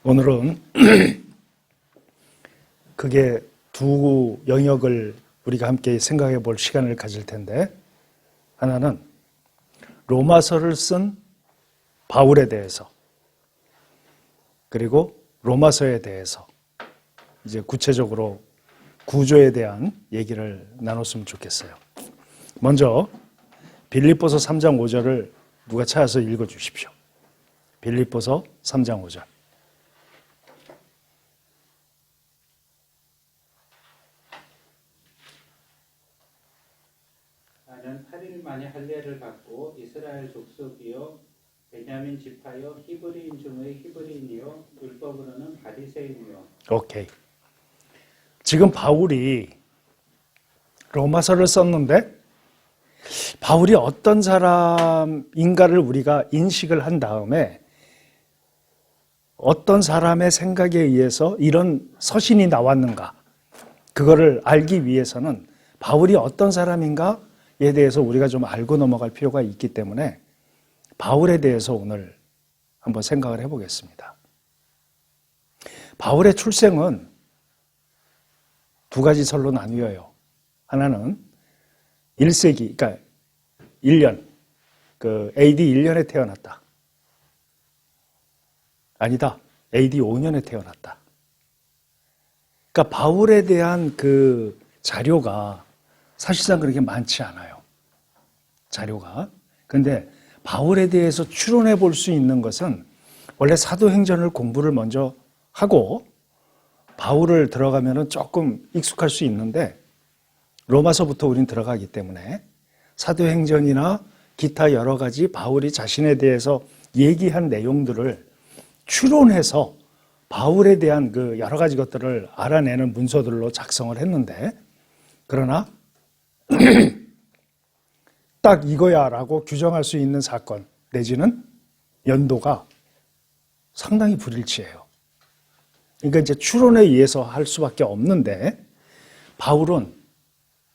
오늘은 그게 두 영역을 우리가 함께 생각해 볼 시간을 가질 텐데, 하나는 로마서를 쓴 바울에 대해서, 그리고 로마서에 대해서 이제 구체적으로 구조에 대한 얘기를 나눴으면 좋겠어요. 먼저 빌립보서 3장 5절을 누가 찾아서 읽어 주십시오. 빌립보서 3장 5절. 나는 8일 만에 할례를 받고 이스라엘 족속이요 베냐민 지파요 히브리인 중의 히브리인이요 율법으로는 바리새인이요. 오케이. 지금 바울이 로마서를 썼는데 바울이 어떤 사람인가를 우리가 인식을 한 다음에 어떤 사람의 생각에 의해서 이런 서신이 나왔는가, 그거를 알기 위해서는 바울이 어떤 사람인가에 대해서 우리가 좀 알고 넘어갈 필요가 있기 때문에 바울에 대해서 오늘 한번 생각을 해보겠습니다. 바울의 출생은 두 가지 설로 나뉘어요. 하나는 1세기, 그러니까 1년, AD 1년에 태어났다. 아니다. AD 5년에 태어났다. 그러니까 바울에 대한 그 자료가 사실상 그렇게 많지 않아요. 자료가. 그런데 바울에 대해서 추론해 볼 수 있는 것은 원래 사도행전을 공부를 먼저 하고 바울을 들어가면은 조금 익숙할 수 있는데 로마서부터 우린 들어가기 때문에 사도행전이나 기타 여러 가지 바울이 자신에 대해서 얘기한 내용들을 추론해서 바울에 대한 그 여러 가지 것들을 알아내는 문서들로 작성을 했는데, 그러나 딱 이거야 라고 규정할 수 있는 사건 내지는 연도가 상당히 불일치해요. 그러니까 이제 추론에 의해서 할 수밖에 없는데, 바울은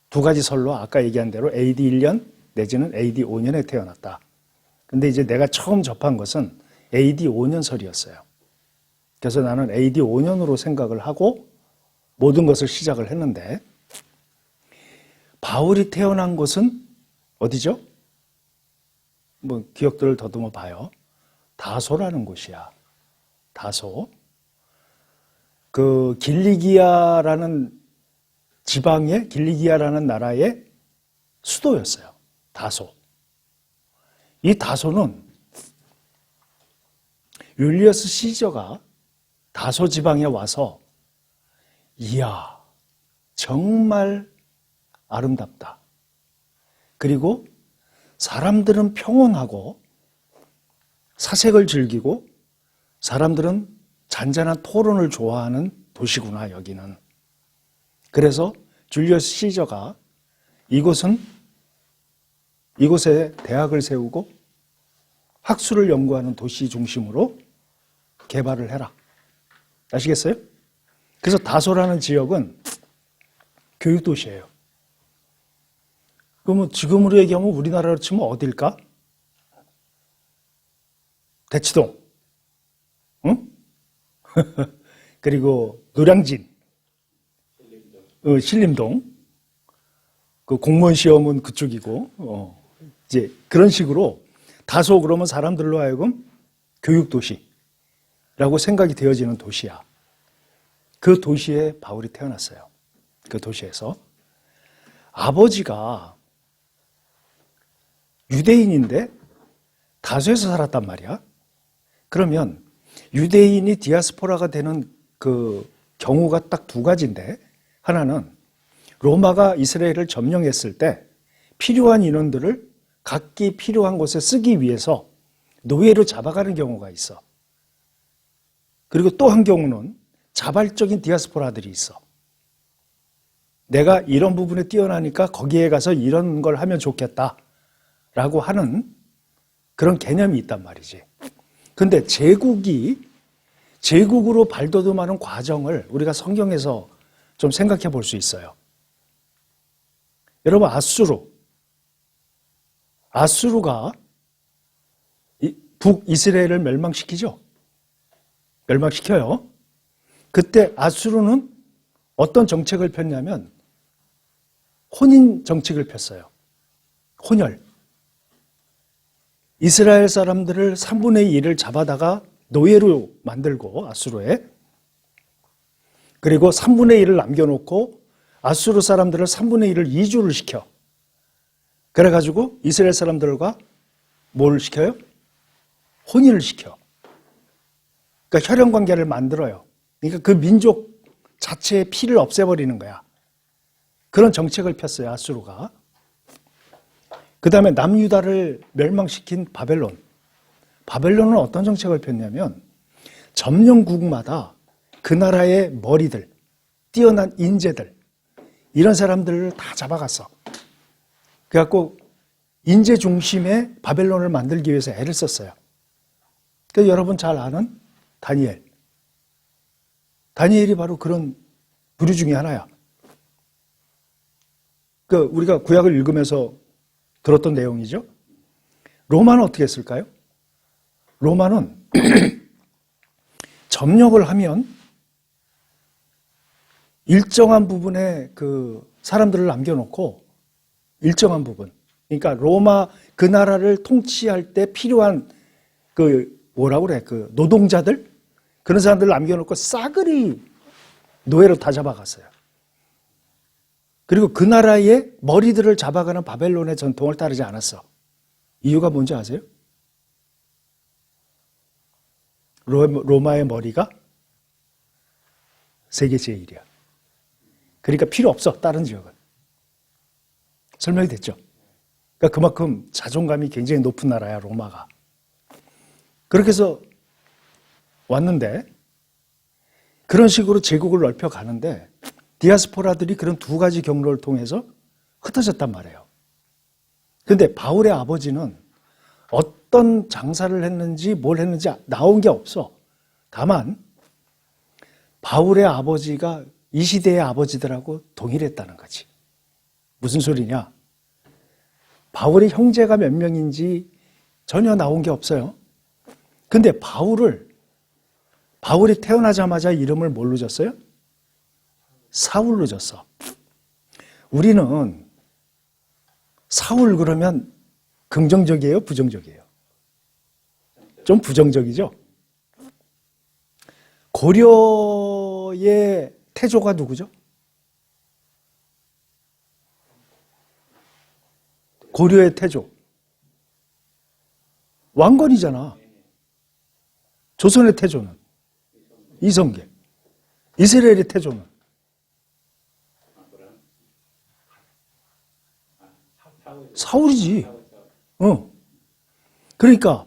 두 가지 설로 아까 얘기한 대로 AD 1년 내지는 AD 5년에 태어났다. 근데 이제 내가 처음 접한 것은 AD 5년 설이었어요. 그래서 나는 AD 5년으로 생각을 하고 모든 것을 시작을 했는데, 바울이 태어난 곳은 어디죠? 뭐 기억들을 더듬어 봐요. 다소라는 곳이야. 다소. 그 길리기아라는 지방의 길리기아라는 나라의 수도였어요. 다소. 이 다소는 율리어스 시저가 다소 지방에 와서 이야, 정말 아름답다. 그리고 사람들은 평온하고 사색을 즐기고 사람들은 잔잔한 토론을 좋아하는 도시구나, 여기는. 그래서 줄리어스 시저가 이곳에 대학을 세우고 학술을 연구하는 도시 중심으로 개발을 해라. 아시겠어요? 그래서 다소라는 지역은 교육도시예요. 그러면 지금으로 얘기하면 우리나라로 치면 어딜까? 대치동, 응? 그리고 노량진, 신림동, 그 공무원 시험은 그쪽이고, 이제 그런 식으로 다소 그러면 사람들로 하여금 교육도시라고 생각이 되어지는 도시야. 그 도시에 바울이 태어났어요. 그 도시에서. 아버지가 유대인인데 다소에서 살았단 말이야. 그러면 유대인이 디아스포라가 되는 그 경우가 딱 두 가지인데, 하나는 로마가 이스라엘을 점령했을 때 필요한 인원들을 각기 필요한 곳에 쓰기 위해서 노예로 잡아가는 경우가 있어. 그리고 또 한 경우는 자발적인 디아스포라들이 있어. 내가 이런 부분에 뛰어나니까 거기에 가서 이런 걸 하면 좋겠다라고 하는 그런 개념이 있단 말이지. 근데 제국으로 발돋움하는 과정을 우리가 성경에서 좀 생각해 볼 수 있어요. 여러분, 아수르가 북이스라엘을 멸망시키죠. 멸망시켜요. 그때 아수르는 어떤 정책을 폈냐면 혼인 정책을 폈어요. 혼혈. 이스라엘 사람들을 3분의 1을 잡아다가 노예로 만들고 아수르에, 그리고 3분의 1을 남겨놓고 아수르 사람들을 3분의 1을 이주를 시켜. 그래가지고 이스라엘 사람들과 뭘 시켜요? 혼인을 시켜. 그러니까 혈연관계를 만들어요. 그러니까 그 민족 자체의 피를 없애버리는 거야. 그런 정책을 폈어요, 아수르가. 그 다음에 남유다를 멸망시킨 바벨론. 바벨론은 어떤 정책을 폈냐면 점령국마다 그 나라의 머리들, 뛰어난 인재들, 이런 사람들을 다 잡아갔어. 그래갖고 인재 중심의 바벨론을 만들기 위해서 애를 썼어요. 그러니까 여러분 잘 아는 다니엘. 다니엘이 바로 그런 부류 중에 하나야. 우리가 구약을 읽으면서 들었던 내용이죠. 로마는 어떻게 했을까요? 로마는 점령을 하면 일정한 부분의 그 사람들을 남겨놓고 일정한 부분, 그러니까 로마 그 나라를 통치할 때 필요한 그 뭐라고 그래, 그 노동자들, 그런 사람들을 남겨놓고 싸그리 노예로 다 잡아갔어요. 그리고 그 나라의 머리들을 잡아가는 바벨론의 전통을 따르지 않았어. 이유가 뭔지 아세요? 로마의 머리가 세계 제1이야. 그러니까 필요 없어, 다른 지역은. 설명이 됐죠? 그러니까 그만큼 자존감이 굉장히 높은 나라야, 로마가. 그렇게 해서 왔는데, 그런 식으로 제국을 넓혀가는데, 디아스포라들이 그런 두 가지 경로를 통해서 흩어졌단 말이에요. 그런데 바울의 아버지는 어떤 장사를 했는지 뭘 했는지 나온 게 없어. 다만 바울의 아버지가 이 시대의 아버지들하고 동일했다는 거지. 무슨 소리냐? 바울의 형제가 몇 명인지 전혀 나온 게 없어요. 근데 바울이 태어나자마자 이름을 뭘로 줬어요? 사울로 줬어. 우리는 사울 그러면 긍정적이에요? 부정적이에요? 좀 부정적이죠? 고려의 태조가 누구죠? 고려의 태조. 왕건이잖아. 조선의 태조는 이성계. 이스라엘의 태조는 사울이지. 그러니까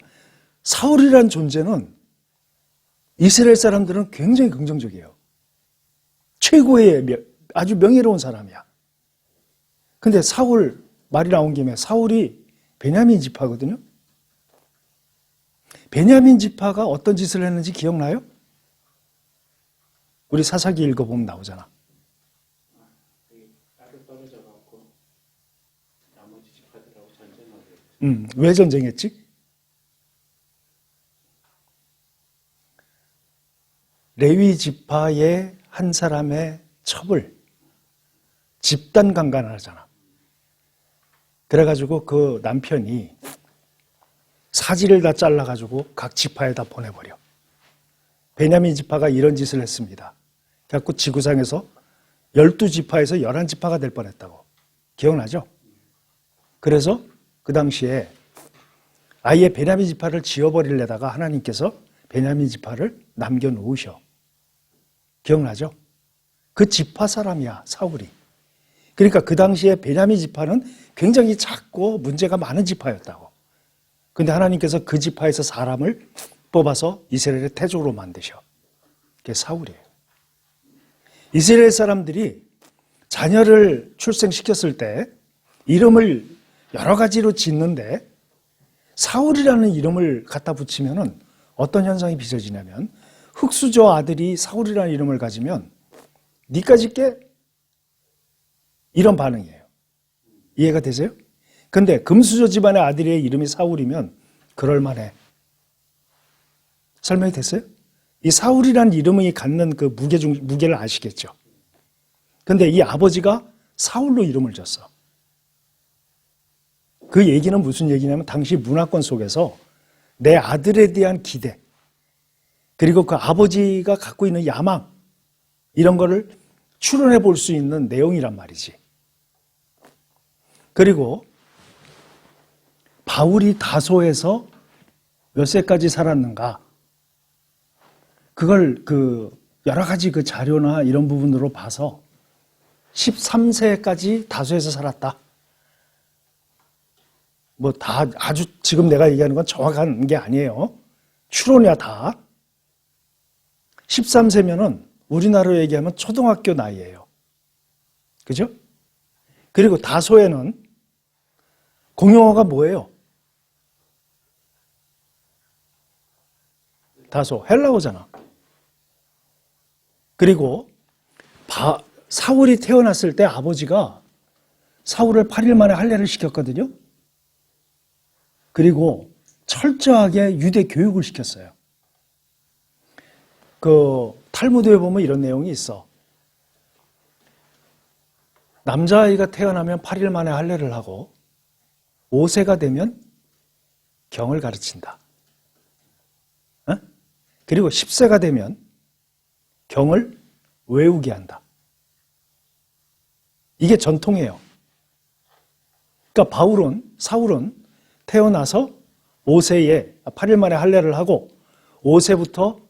사울이란 존재는 이스라엘 사람들은 굉장히 긍정적이에요. 최고의 아주 명예로운 사람이야. 근데 사울, 말이 나온 김에 사울이 베냐민 지파거든요. 베냐민 지파가 어떤 짓을 했는지 기억나요? 우리 사사기 읽어보면 나오잖아. 따로 떨어져 갖고 나머지 지파들하고 전쟁하고. 왜 전쟁했지? 레위 지파의 한 사람의 첩을 집단 강간을 하잖아. 그래가지고 그 남편이 사지를 다 잘라가지고 각 지파에다 보내버려. 베냐민 지파가 이런 짓을 했습니다. 그래갖고 지구상에서 12지파에서 11지파가 될 뻔했다고. 기억나죠? 그래서 그 당시에 아예 베냐민 지파를 지워버리려다가 하나님께서 베냐민 지파를 남겨놓으셔. 기억나죠? 그 지파 사람이야, 사울이. 그러니까 그 당시에 베냐민 지파는 굉장히 작고 문제가 많은 지파였다고. 근데 하나님께서 그 지파에서 사람을 뽑아서 이스라엘의 태조로 만드셔. 그게 사울이에요. 이스라엘 사람들이 자녀를 출생시켰을 때 이름을 여러 가지로 짓는데 사울이라는 이름을 갖다 붙이면은 어떤 현상이 빚어지냐면 흙수저 아들이 사울이라는 이름을 가지면 니까짓 게 이런 반응이에요. 이해가 되세요? 근데 금수저 집안의 아들의 이름이 사울이면 그럴만해. 설명이 됐어요? 이 사울이라는 이름이 갖는 그 무게를 아시겠죠? 근데 이 아버지가 사울로 이름을 줬어. 그 얘기는 무슨 얘기냐면 당시 문화권 속에서 내 아들에 대한 기대, 그리고 그 아버지가 갖고 있는 야망, 이런 거를 추론해 볼 수 있는 내용이란 말이지. 그리고 바울이 다소에서 몇 세까지 살았는가? 그걸 여러 가지 그 자료나 이런 부분으로 봐서 13세까지 다소에서 살았다. 뭐 다 아주 지금 내가 얘기하는 건 정확한 게 아니에요. 추론이야 다. 13세면은 우리나라로 얘기하면 초등학교 나이예요. 그죠? 그리고 다소에는 공용어가 뭐예요? 다소, 헬라어잖아. 그리고 사울이 태어났을 때 아버지가 사울을 8일 만에 할례를 시켰거든요. 그리고 철저하게 유대 교육을 시켰어요. 그 탈무드에 보면 이런 내용이 있어. 남자아이가 태어나면 8일 만에 할례를 하고 5세가 되면 경을 가르친다. 그리고 10세가 되면 경을 외우게 한다. 이게 전통이에요. 그러니까 사울은 태어나서 5세에 8일 만에 할례를 하고 5세부터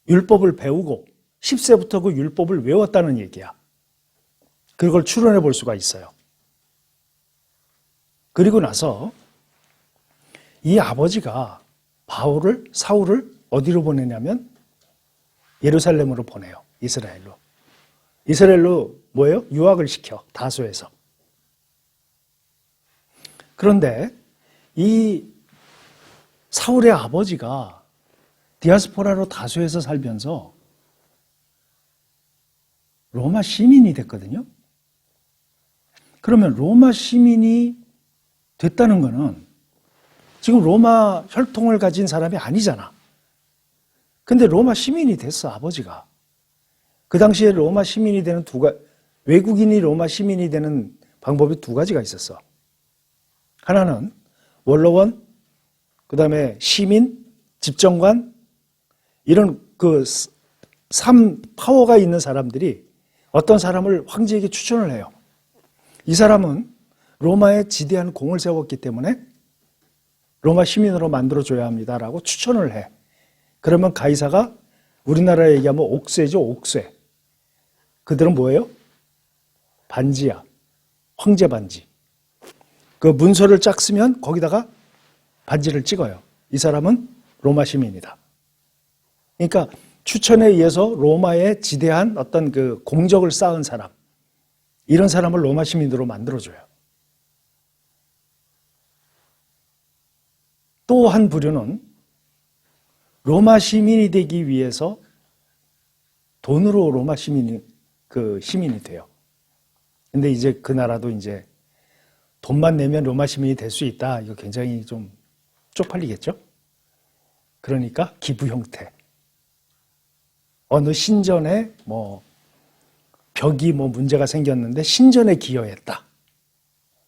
율법을 배우고 10세부터 그 율법을 외웠다는 얘기야. 그걸 추론해 볼 수가 있어요. 그리고 나서 이 아버지가 사울을 어디로 보내냐면 예루살렘으로 보내요. 이스라엘로. 이스라엘로 뭐예요? 유학을 시켜. 다소에서. 그런데 이 사울의 아버지가 디아스포라로 다소에서 살면서 로마 시민이 됐거든요. 그러면 로마 시민이 됐다는 거는 지금 로마 혈통을 가진 사람이 아니잖아. 근데 로마 시민이 됐어, 아버지가. 그 당시에 로마 시민이 되는 외국인이 로마 시민이 되는 방법이 두 가지가 있었어. 하나는 원로원, 그 다음에 시민, 집정관, 이런 파워가 있는 사람들이 어떤 사람을 황제에게 추천을 해요. 이 사람은 로마에 지대한 공을 세웠기 때문에 로마 시민으로 만들어줘야 합니다라고 추천을 해. 그러면 가이사가 우리나라에 얘기하면 옥쇄죠, 옥쇄. 그들은 뭐예요? 반지야. 황제 반지. 그 문서를 짝 쓰면 거기다가 반지를 찍어요. 이 사람은 로마 시민이다. 그러니까 추천에 의해서 로마에 지대한 어떤 그 공적을 쌓은 사람, 이런 사람을 로마 시민으로 만들어줘요. 또 한 부류는 로마 시민이 되기 위해서 돈으로 로마 시민이 돼요. 근데 이제 그 나라도 이제 돈만 내면 로마 시민이 될 수 있다. 이거 굉장히 좀 쪽팔리겠죠? 그러니까 기부 형태. 어느 신전에 벽이 문제가 생겼는데 신전에 기여했다.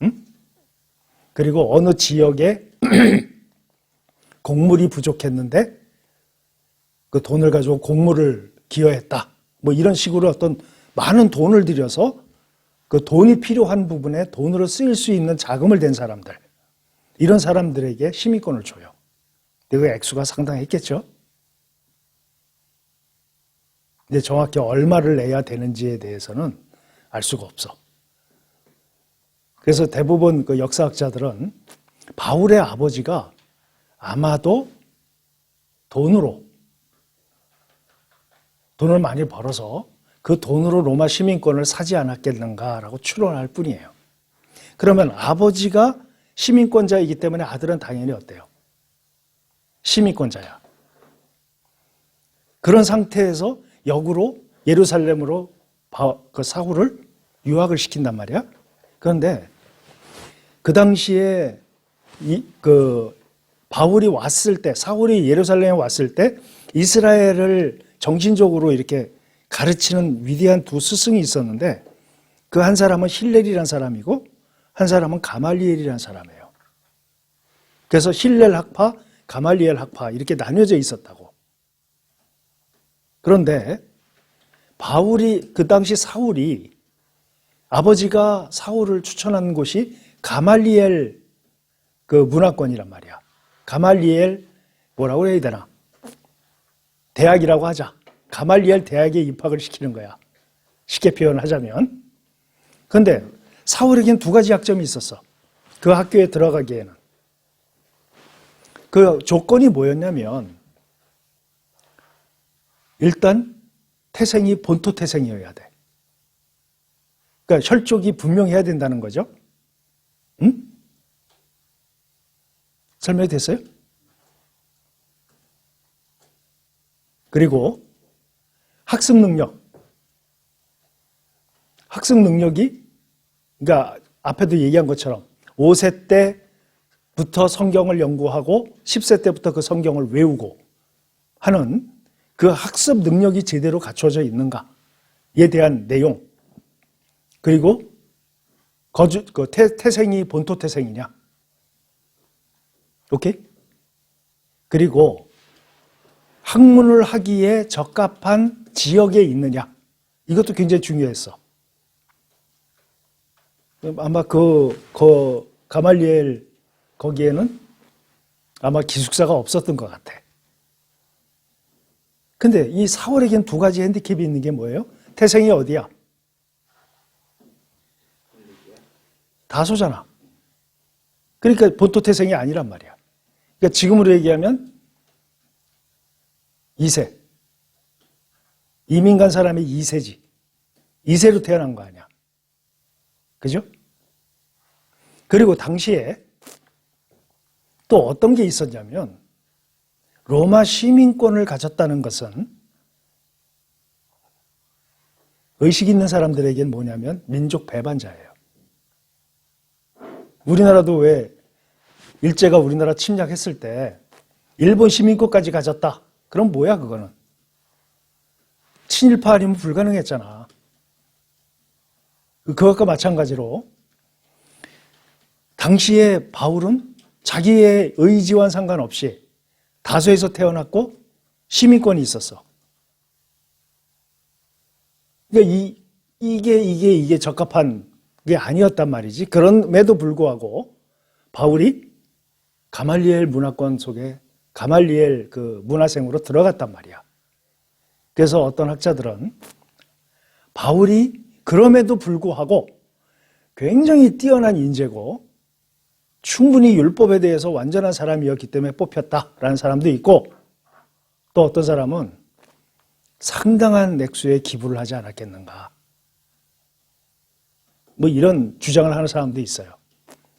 응? 그리고 어느 지역에 곡물이 부족했는데 그 돈을 가지고 곡물을 기여했다. 이런 식으로 어떤 많은 돈을 들여서 그 돈이 필요한 부분에 돈으로 쓰일 수 있는 자금을 댄 사람들, 이런 사람들에게 시민권을 줘요. 근데 그 액수가 상당했겠죠? 근데 정확히 얼마를 내야 되는지에 대해서는 알 수가 없어. 그래서 대부분 그 역사학자들은 바울의 아버지가 아마도 돈을 많이 벌어서 그 돈으로 로마 시민권을 사지 않았겠는가라고 추론할 뿐이에요. 그러면 아버지가 시민권자이기 때문에 아들은 당연히 어때요? 시민권자야. 그런 상태에서 역으로 예루살렘으로 그 사울을 유학을 시킨단 말이야. 그런데 그 당시에 바울이 왔을 때, 사울이 예루살렘에 왔을 때 이스라엘을 정신적으로 이렇게 가르치는 위대한 두 스승이 있었는데 그 한 사람은 힐렐이라는 사람이고 한 사람은 가말리엘이라는 사람이에요. 그래서 힐렐 학파, 가말리엘 학파 이렇게 나뉘어져 있었다고. 그런데 바울이 그 당시 사울이 아버지가 사울을 추천한 곳이 가말리엘 그 문화권이란 말이야. 가말리엘 뭐라고 해야 되나? 대학이라고 하자. 가말리엘 대학에 입학을 시키는 거야. 쉽게 표현하자면. 그런데 사울에겐 두 가지 약점이 있었어. 그 학교에 들어가기에는. 그 조건이 뭐였냐면 일단 태생이 본토 태생이어야 돼. 그러니까 혈족이 분명해야 된다는 거죠. 응? 설명이 됐어요? 그리고 학습 능력. 학습 능력이 그러니까 앞에도 얘기한 것처럼 5세 때부터 성경을 연구하고 10세 때부터 그 성경을 외우고 하는 그 학습 능력이 제대로 갖춰져 있는가에 대한 내용. 그리고 태생이 본토 태생이냐. 오케이? 그리고 학문을 하기에 적합한 지역에 있느냐. 이것도 굉장히 중요했어. 아마 가말리엘 거기에는 아마 기숙사가 없었던 것 같아. 근데 이 사울에겐 두 가지 핸디캡이 있는 게 뭐예요? 태생이 어디야? 다소잖아. 그러니까 본토 태생이 아니란 말이야. 그러니까 지금으로 얘기하면 2세. 이민 간 사람이 2세지. 2세로 태어난 거 아니야. 그죠? 그리고 당시에 또 어떤 게 있었냐면 로마 시민권을 가졌다는 것은 의식 있는 사람들에겐 뭐냐면 민족 배반자예요. 우리나라도 왜 일제가 우리나라 침략했을 때 일본 시민권까지 가졌다. 그럼 뭐야 그거는. 친일파 아니면 불가능했잖아. 그것과 마찬가지로 당시에 바울은 자기의 의지와는 상관없이 다소에서 태어났고 시민권이 있었어. 그러니까 이게 적합한 게 아니었단 말이지. 그럼에도 불구하고 바울이 가말리엘 문화권 속에 가말리엘 그 문화생으로 들어갔단 말이야. 그래서 어떤 학자들은 바울이 그럼에도 불구하고 굉장히 뛰어난 인재고 충분히 율법에 대해서 완전한 사람이었기 때문에 뽑혔다라는 사람도 있고 또 어떤 사람은 상당한 액수의 기부를 하지 않았겠는가. 뭐 이런 주장을 하는 사람도 있어요.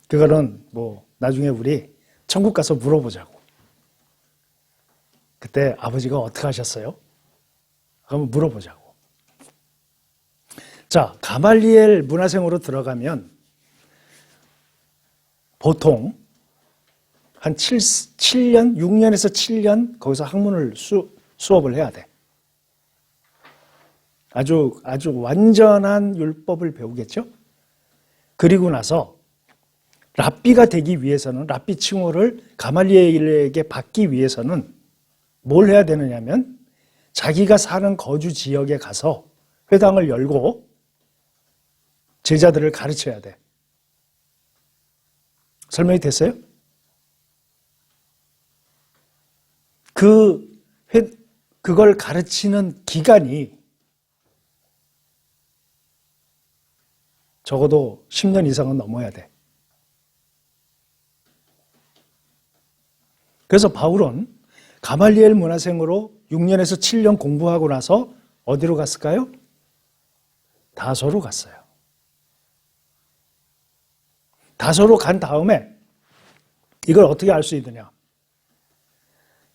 그거는 뭐 나중에 우리 천국 가서 물어보자고. 그때 아버지가 어떻게 하셨어요? 한번 물어보자고. 자, 가말리엘 문화생으로 들어가면 보통 한 7년, 6년에서 7년 거기서 학문을 수업을 해야 돼. 아주 완전한 율법을 배우겠죠? 그리고 나서 랍비가 되기 위해서는 랍비 칭호를 가말리엘에게 받기 위해서는 뭘 해야 되느냐면 자기가 사는 거주 지역에 가서 회당을 열고 제자들을 가르쳐야 돼. 설명이 됐어요? 그걸 가르치는 기간이 적어도 10년 이상은 넘어야 돼. 그래서 바울은 가말리엘 문화생으로 6년에서 7년 공부하고 나서 어디로 갔을까요? 다소로 갔어요. 다소로 간 다음에 이걸 어떻게 알 수 있느냐?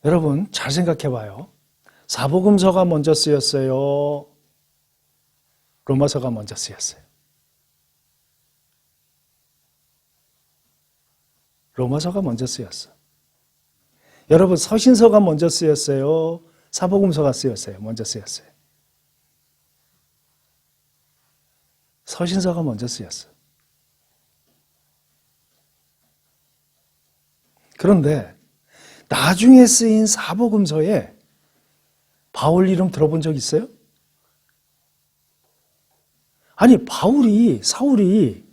여러분 잘 생각해 봐요. 사복음서가 먼저 쓰였어요? 로마서가 먼저 쓰였어요? 로마서가 먼저 쓰였어. 여러분 서신서가 먼저 쓰였어요? 사복음서가 쓰였어요? 먼저 쓰였어요? 서신서가 먼저 쓰였어요. 그런데 나중에 쓰인 사복음서에 바울 이름 들어본 적 있어요? 아니, 사울이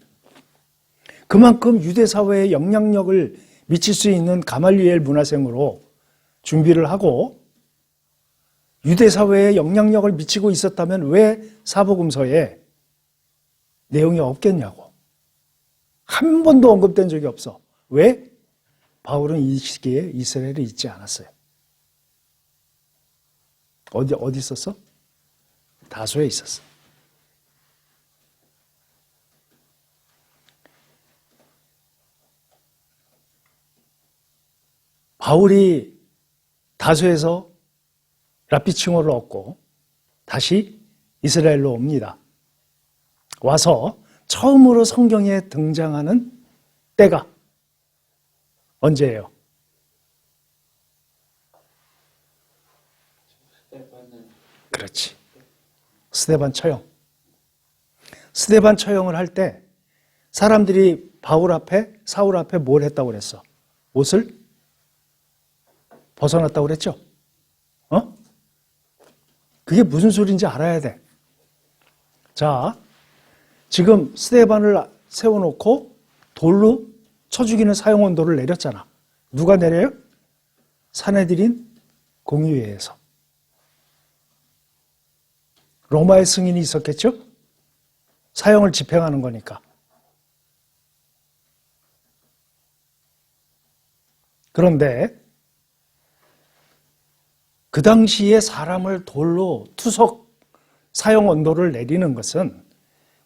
그만큼 유대 사회에 영향력을 미칠 수 있는 가말리엘 문화생으로 준비를 하고 유대 사회에 영향력을 미치고 있었다면 왜 사복음서에 내용이 없겠냐고. 한 번도 언급된 적이 없어. 왜? 바울은 이 시기에 이스라엘에 있지 않았어요. 어디 있었어? 다소에 있었어. 바울이 다소에서 랍비칭호를 얻고 다시 이스라엘로 옵니다. 와서 처음으로 성경에 등장하는 때가 언제예요? 그렇지. 스데반 처형. 스데반 처형을 할 때 사람들이 사울 앞에 뭘 했다고 그랬어? 옷을 벗어났다고 그랬죠? 그게 무슨 소리인지 알아야 돼. 자, 지금 스데반을 세워놓고 돌로 쳐 죽이는 사형 언도를 내렸잖아. 누가 내려요? 산헤드린 공의회에서. 로마의 승인이 있었겠죠? 사형을 집행하는 거니까. 그런데 그 당시에 사람을 돌로 투석 사형 언도를 내리는 것은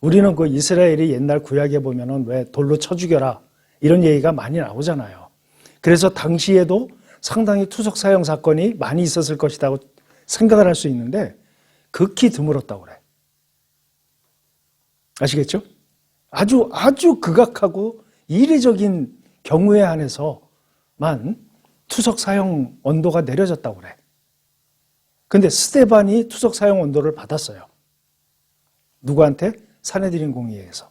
우리는 그 이스라엘이 옛날 구약에 보면은 왜 돌로 쳐 죽여라 이런 얘기가 많이 나오잖아요. 그래서 당시에도 상당히 투석 사형 사건이 많이 있었을 것이라고 생각을 할 수 있는데 극히 드물었다고 그래. 아시겠죠? 아주 극악하고 이례적인 경우에 한해서만 투석 사형 언도가 내려졌다고 그래. 근데 스데반이 투석 사형 언도를 받았어요. 누구한테? 산헤드린 공의회에서.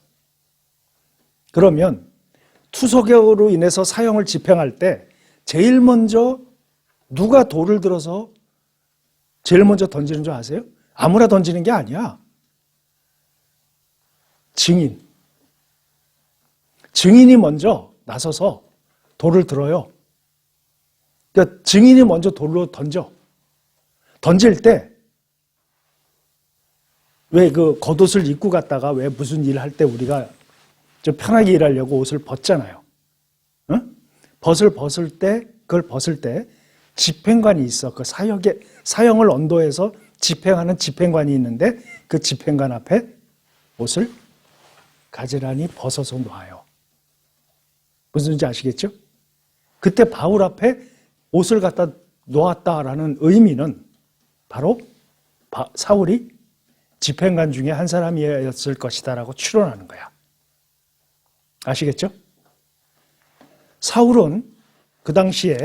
그러면 투석으로 인해서 사형을 집행할 때 제일 먼저 누가 돌을 들어서 제일 먼저 던지는 줄 아세요? 아무나 던지는 게 아니야. 증인이 먼저 나서서 돌을 들어요. 그러니까 증인이 먼저 돌로 던져. 던질 때 왜 그 겉옷을 입고 갔다가 왜 무슨 일 할 때 우리가 좀 편하게 일하려고 옷을 벗잖아요. 응? 그걸 벗을 때 집행관이 있어. 그 사형을 언도해서 집행하는 집행관이 있는데 그 집행관 앞에 옷을 가지런히 벗어서 놔요. 무슨 말인지 아시겠죠? 그때 바울 앞에 옷을 갖다 놓았다라는 의미는 바로 사울이 집행관 중에 한 사람이었을 것이다라고 추론하는 거야. 아시겠죠? 사울은 그 당시에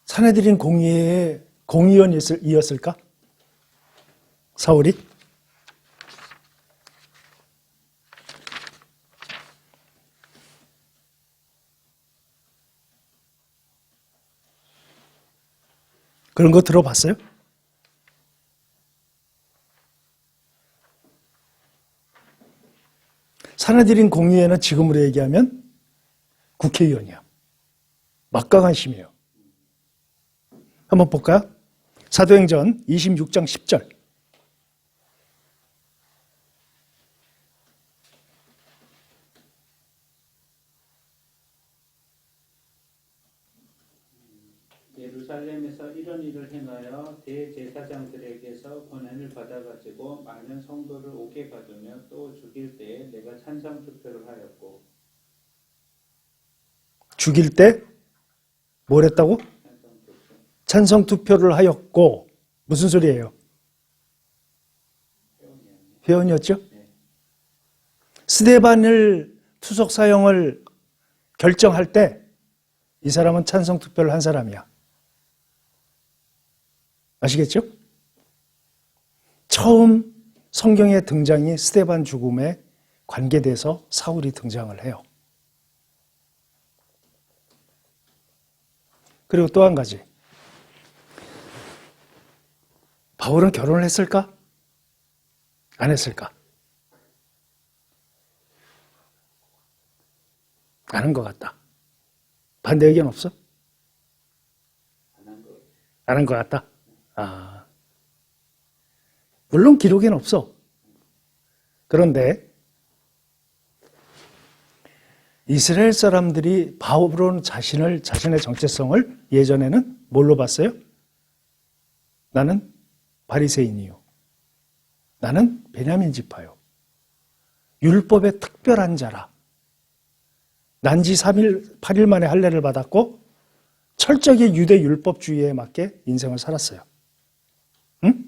산헤드린 공의회의 공의원이었을까? 사울이? 그런 거 들어봤어요? 산헤드린 공의회는 지금으로 얘기하면 국회의원이야. 막강한심이에요. 한번 볼까요? 사도행전 26장 10절. 예루살렘에서 이런 일을 행하여 대제사장들에게서 권한을 받아가지고 많은 성도를 오게 가두며 또 죽일 때에 내가 찬성 투표를 하였고. 죽일 때 뭘 했다고? 찬성 투표를 하였고. 무슨 소리예요? 회원이었죠? 네. 스데반을 투석 사형을 결정할 때 이 사람은 찬성 투표를 한 사람이야. 아시겠죠? 처음 성경의 등장이 스데반 죽음에 관계돼서 사울이 등장을 해요. 그리고 또 한 가지. 바울은 결혼을 했을까? 안 했을까? 안 한 것 같다. 반대 의견 없어? 안 한 것 같다? 아. 물론 기록에는 없어. 그런데 이스라엘 사람들이 바울은 자신의 정체성을 예전에는 뭘로 봤어요? 나는 바리새인이요. 나는 베냐민 지파요. 율법의 특별한 자라. 난지 8일 만에 할례를 받았고 철저하게 유대 율법주의에 맞게 인생을 살았어요. 응?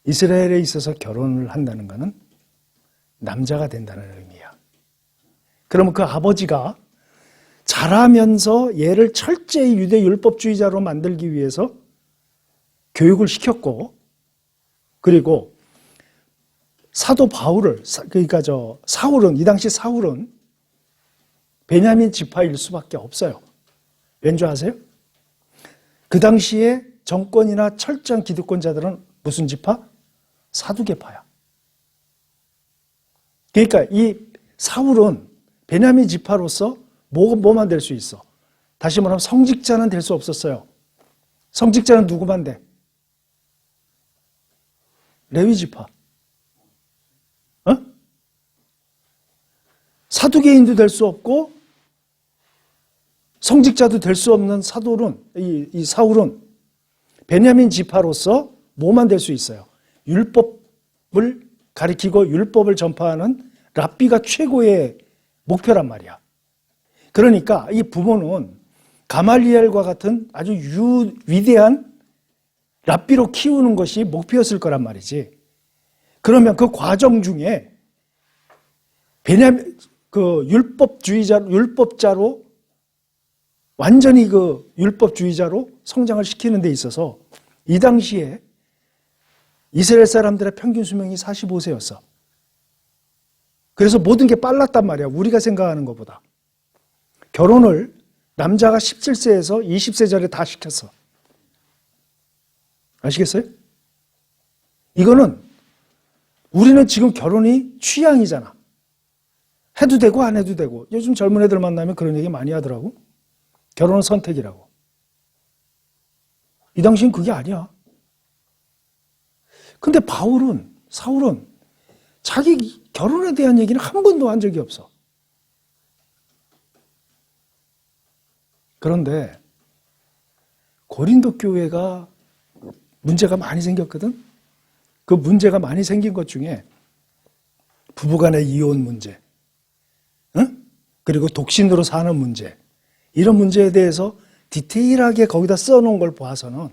이스라엘에 있어서 결혼을 한다는 것은 남자가 된다는 의미야. 그러면 그 아버지가 자라면서 얘를 철저히 유대 율법주의자로 만들기 위해서 교육을 시켰고, 그리고 사도 바울을, 그러니까 사울은, 이 당시 사울은 베냐민 지파일 수밖에 없어요. 왠지 아세요? 그 당시에 정권이나 철저한 기득권자들은 무슨 지파? 사두개파야. 그러니까 이 사울은 베냐민 지파로서 뭐만 될 수 있어? 다시 말하면 성직자는 될 수 없었어요. 성직자는 누구만 돼? 레위 지파. 사두개인도 될 수 없고 성직자도 될 수 없는 이 사울은 베냐민 지파로서 뭐만 될 수 있어요? 율법을 가리키고 율법을 전파하는 랍비가 최고의 목표란 말이야. 그러니까 이 부모는 가말리엘과 같은 아주 위대한 랍비로 키우는 것이 목표였을 거란 말이지. 그러면 그 과정 중에 율법자로 완전히 율법주의자로 성장을 시키는 데 있어서 이 당시에 이스라엘 사람들의 평균 수명이 45세였어. 그래서 모든 게 빨랐단 말이야. 우리가 생각하는 것보다. 결혼을 남자가 17세에서 20세 전에 다 시켰어. 아시겠어요? 이거는 우리는 지금 결혼이 취향이잖아. 해도 되고 안 해도 되고. 요즘 젊은 애들 만나면 그런 얘기 많이 하더라고. 결혼은 선택이라고. 이 당시엔 그게 아니야. 근데 사울은 자기 결혼에 대한 얘기는 한 번도 한 적이 없어. 그런데 고린도 교회가 문제가 많이 생겼거든. 그 문제가 많이 생긴 것 중에 부부간의 이혼 문제, 그리고 독신으로 사는 문제, 이런 문제에 대해서 디테일하게 거기다 써놓은 걸 봐서는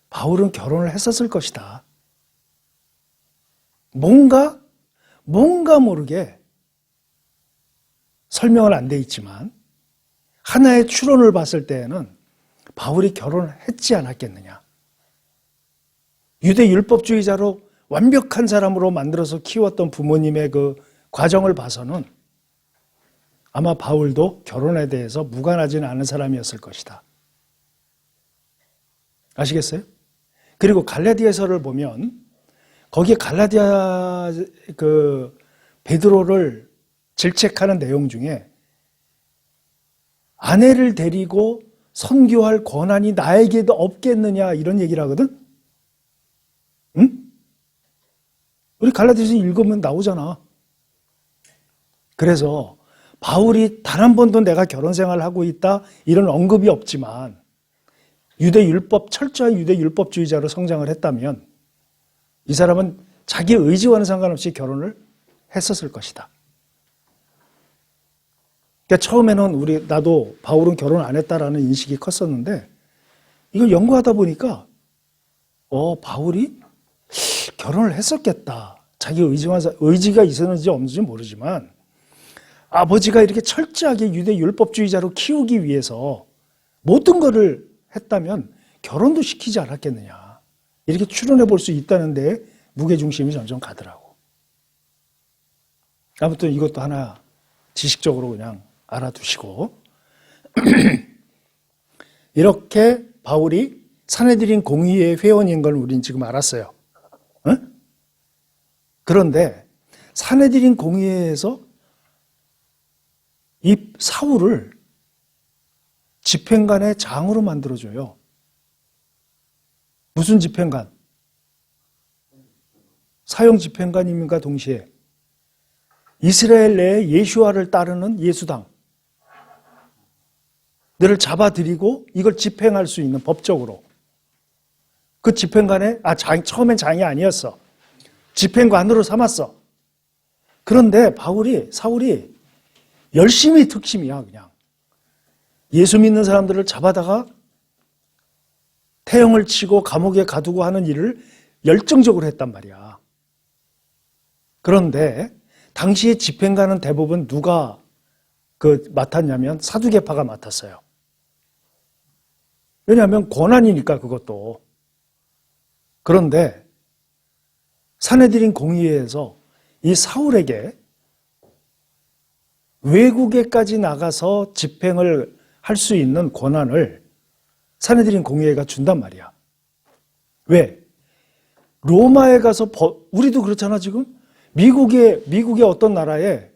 바울은 결혼을 했었을 것이다. 뭔가 모르게 설명은 안 돼 있지만 하나의 추론을 봤을 때에는 바울이 결혼을 했지 않았겠느냐. 유대 율법주의자로 완벽한 사람으로 만들어서 키웠던 부모님의 그 과정을 봐서는 아마 바울도 결혼에 대해서 무관하지는 않은 사람이었을 것이다. 아시겠어요? 그리고 갈라디아서를 보면 거기에 갈라디아 베드로를 질책하는 내용 중에 아내를 데리고 선교할 권한이 나에게도 없겠느냐 이런 얘기를 하거든? 응? 우리 갈라디아서 읽으면 나오잖아. 그래서 바울이 단 한 번도 내가 결혼 생활을 하고 있다 이런 언급이 없지만 철저한 유대 율법주의자로 성장을 했다면 이 사람은 자기 의지와는 상관없이 결혼을 했었을 것이다. 그러니까 처음에는 나도 바울은 결혼 안 했다라는 인식이 컸었는데 이걸 연구하다 보니까 바울이 결혼을 했었겠다. 자기 의지가 있었는지 없는지 모르지만 아버지가 이렇게 철저하게 유대 율법주의자로 키우기 위해서 모든 것을 했다면 결혼도 시키지 않았겠느냐. 이렇게 추론해 볼 수 있다는 데 무게중심이 점점 가더라고. 아무튼 이것도 하나 지식적으로 그냥 알아두시고 이렇게 바울이 산헤드린 공의회의 회원인 걸 우리는 지금 알았어요. 응? 그런데 산헤드린 공의회에서 이 사울을 집행관의 장으로 만들어줘요. 무슨 집행관? 사형 집행관임과 동시에 이스라엘 내에 예수와를 따르는 예수당 들을 잡아들이고 이걸 집행할 수 있는 법적으로 그 집행관의 처음엔 장이 아니었어. 집행관으로 삼았어. 그런데 사울이 열심히 특심이야 그냥. 예수 믿는 사람들을 잡아다가 태형을 치고 감옥에 가두고 하는 일을 열정적으로 했단 말이야. 그런데 당시의 집행관은 대부분 누가 맡았냐면 사두개파가 맡았어요. 왜냐하면 권한이니까 그것도. 그런데 산헤드린 공의회에서 이 사울에게 외국에까지 나가서 집행을 할 수 있는 권한을 산헤드린 공의회가 준단 말이야. 왜? 로마에 가서 우리도 그렇잖아 지금. 미국의 어떤 나라에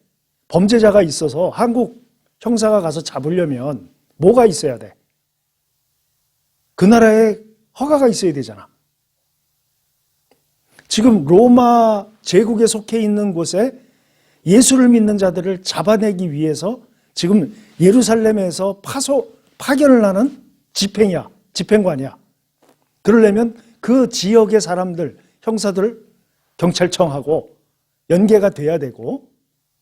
범죄자가 있어서 한국 형사가 가서 잡으려면 뭐가 있어야 돼? 그 나라에 허가가 있어야 되잖아. 지금 로마 제국에 속해 있는 곳에 예수를 믿는 자들을 잡아내기 위해서 지금 예루살렘에서 파견을 하는 집행관이야. 그러려면 그 지역의 사람들, 형사들, 경찰청하고 연계가 돼야 되고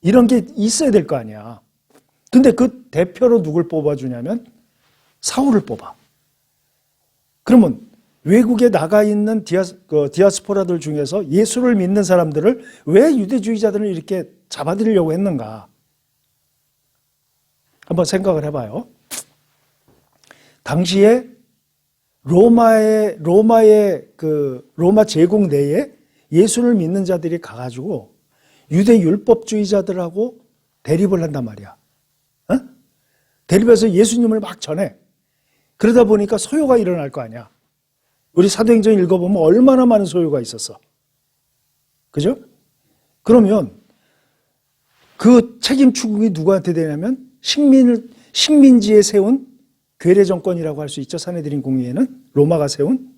이런 게 있어야 될 거 아니야. 근데 그 대표로 누굴 뽑아주냐면 사울을 뽑아. 그러면 외국에 나가 있는 디아스포라들 중에서 예수를 믿는 사람들을 왜 유대주의자들을 이렇게 잡아들이려고 했는가? 한번 생각을 해봐요. 당시에 로마 제국 내에 예수를 믿는 자들이 가가지고 유대 율법주의자들하고 대립을 한단 말이야. 어? 대립해서 예수님을 막 전해. 그러다 보니까 소요가 일어날 거 아니야. 우리 사도행전 읽어보면 얼마나 많은 소요가 있었어. 그죠? 그러면 그 책임 추궁이 누구한테 되냐면 식민지에 세운 괴뢰 정권이라고 할 수 있죠. 산헤드린 공의회는 로마가 세운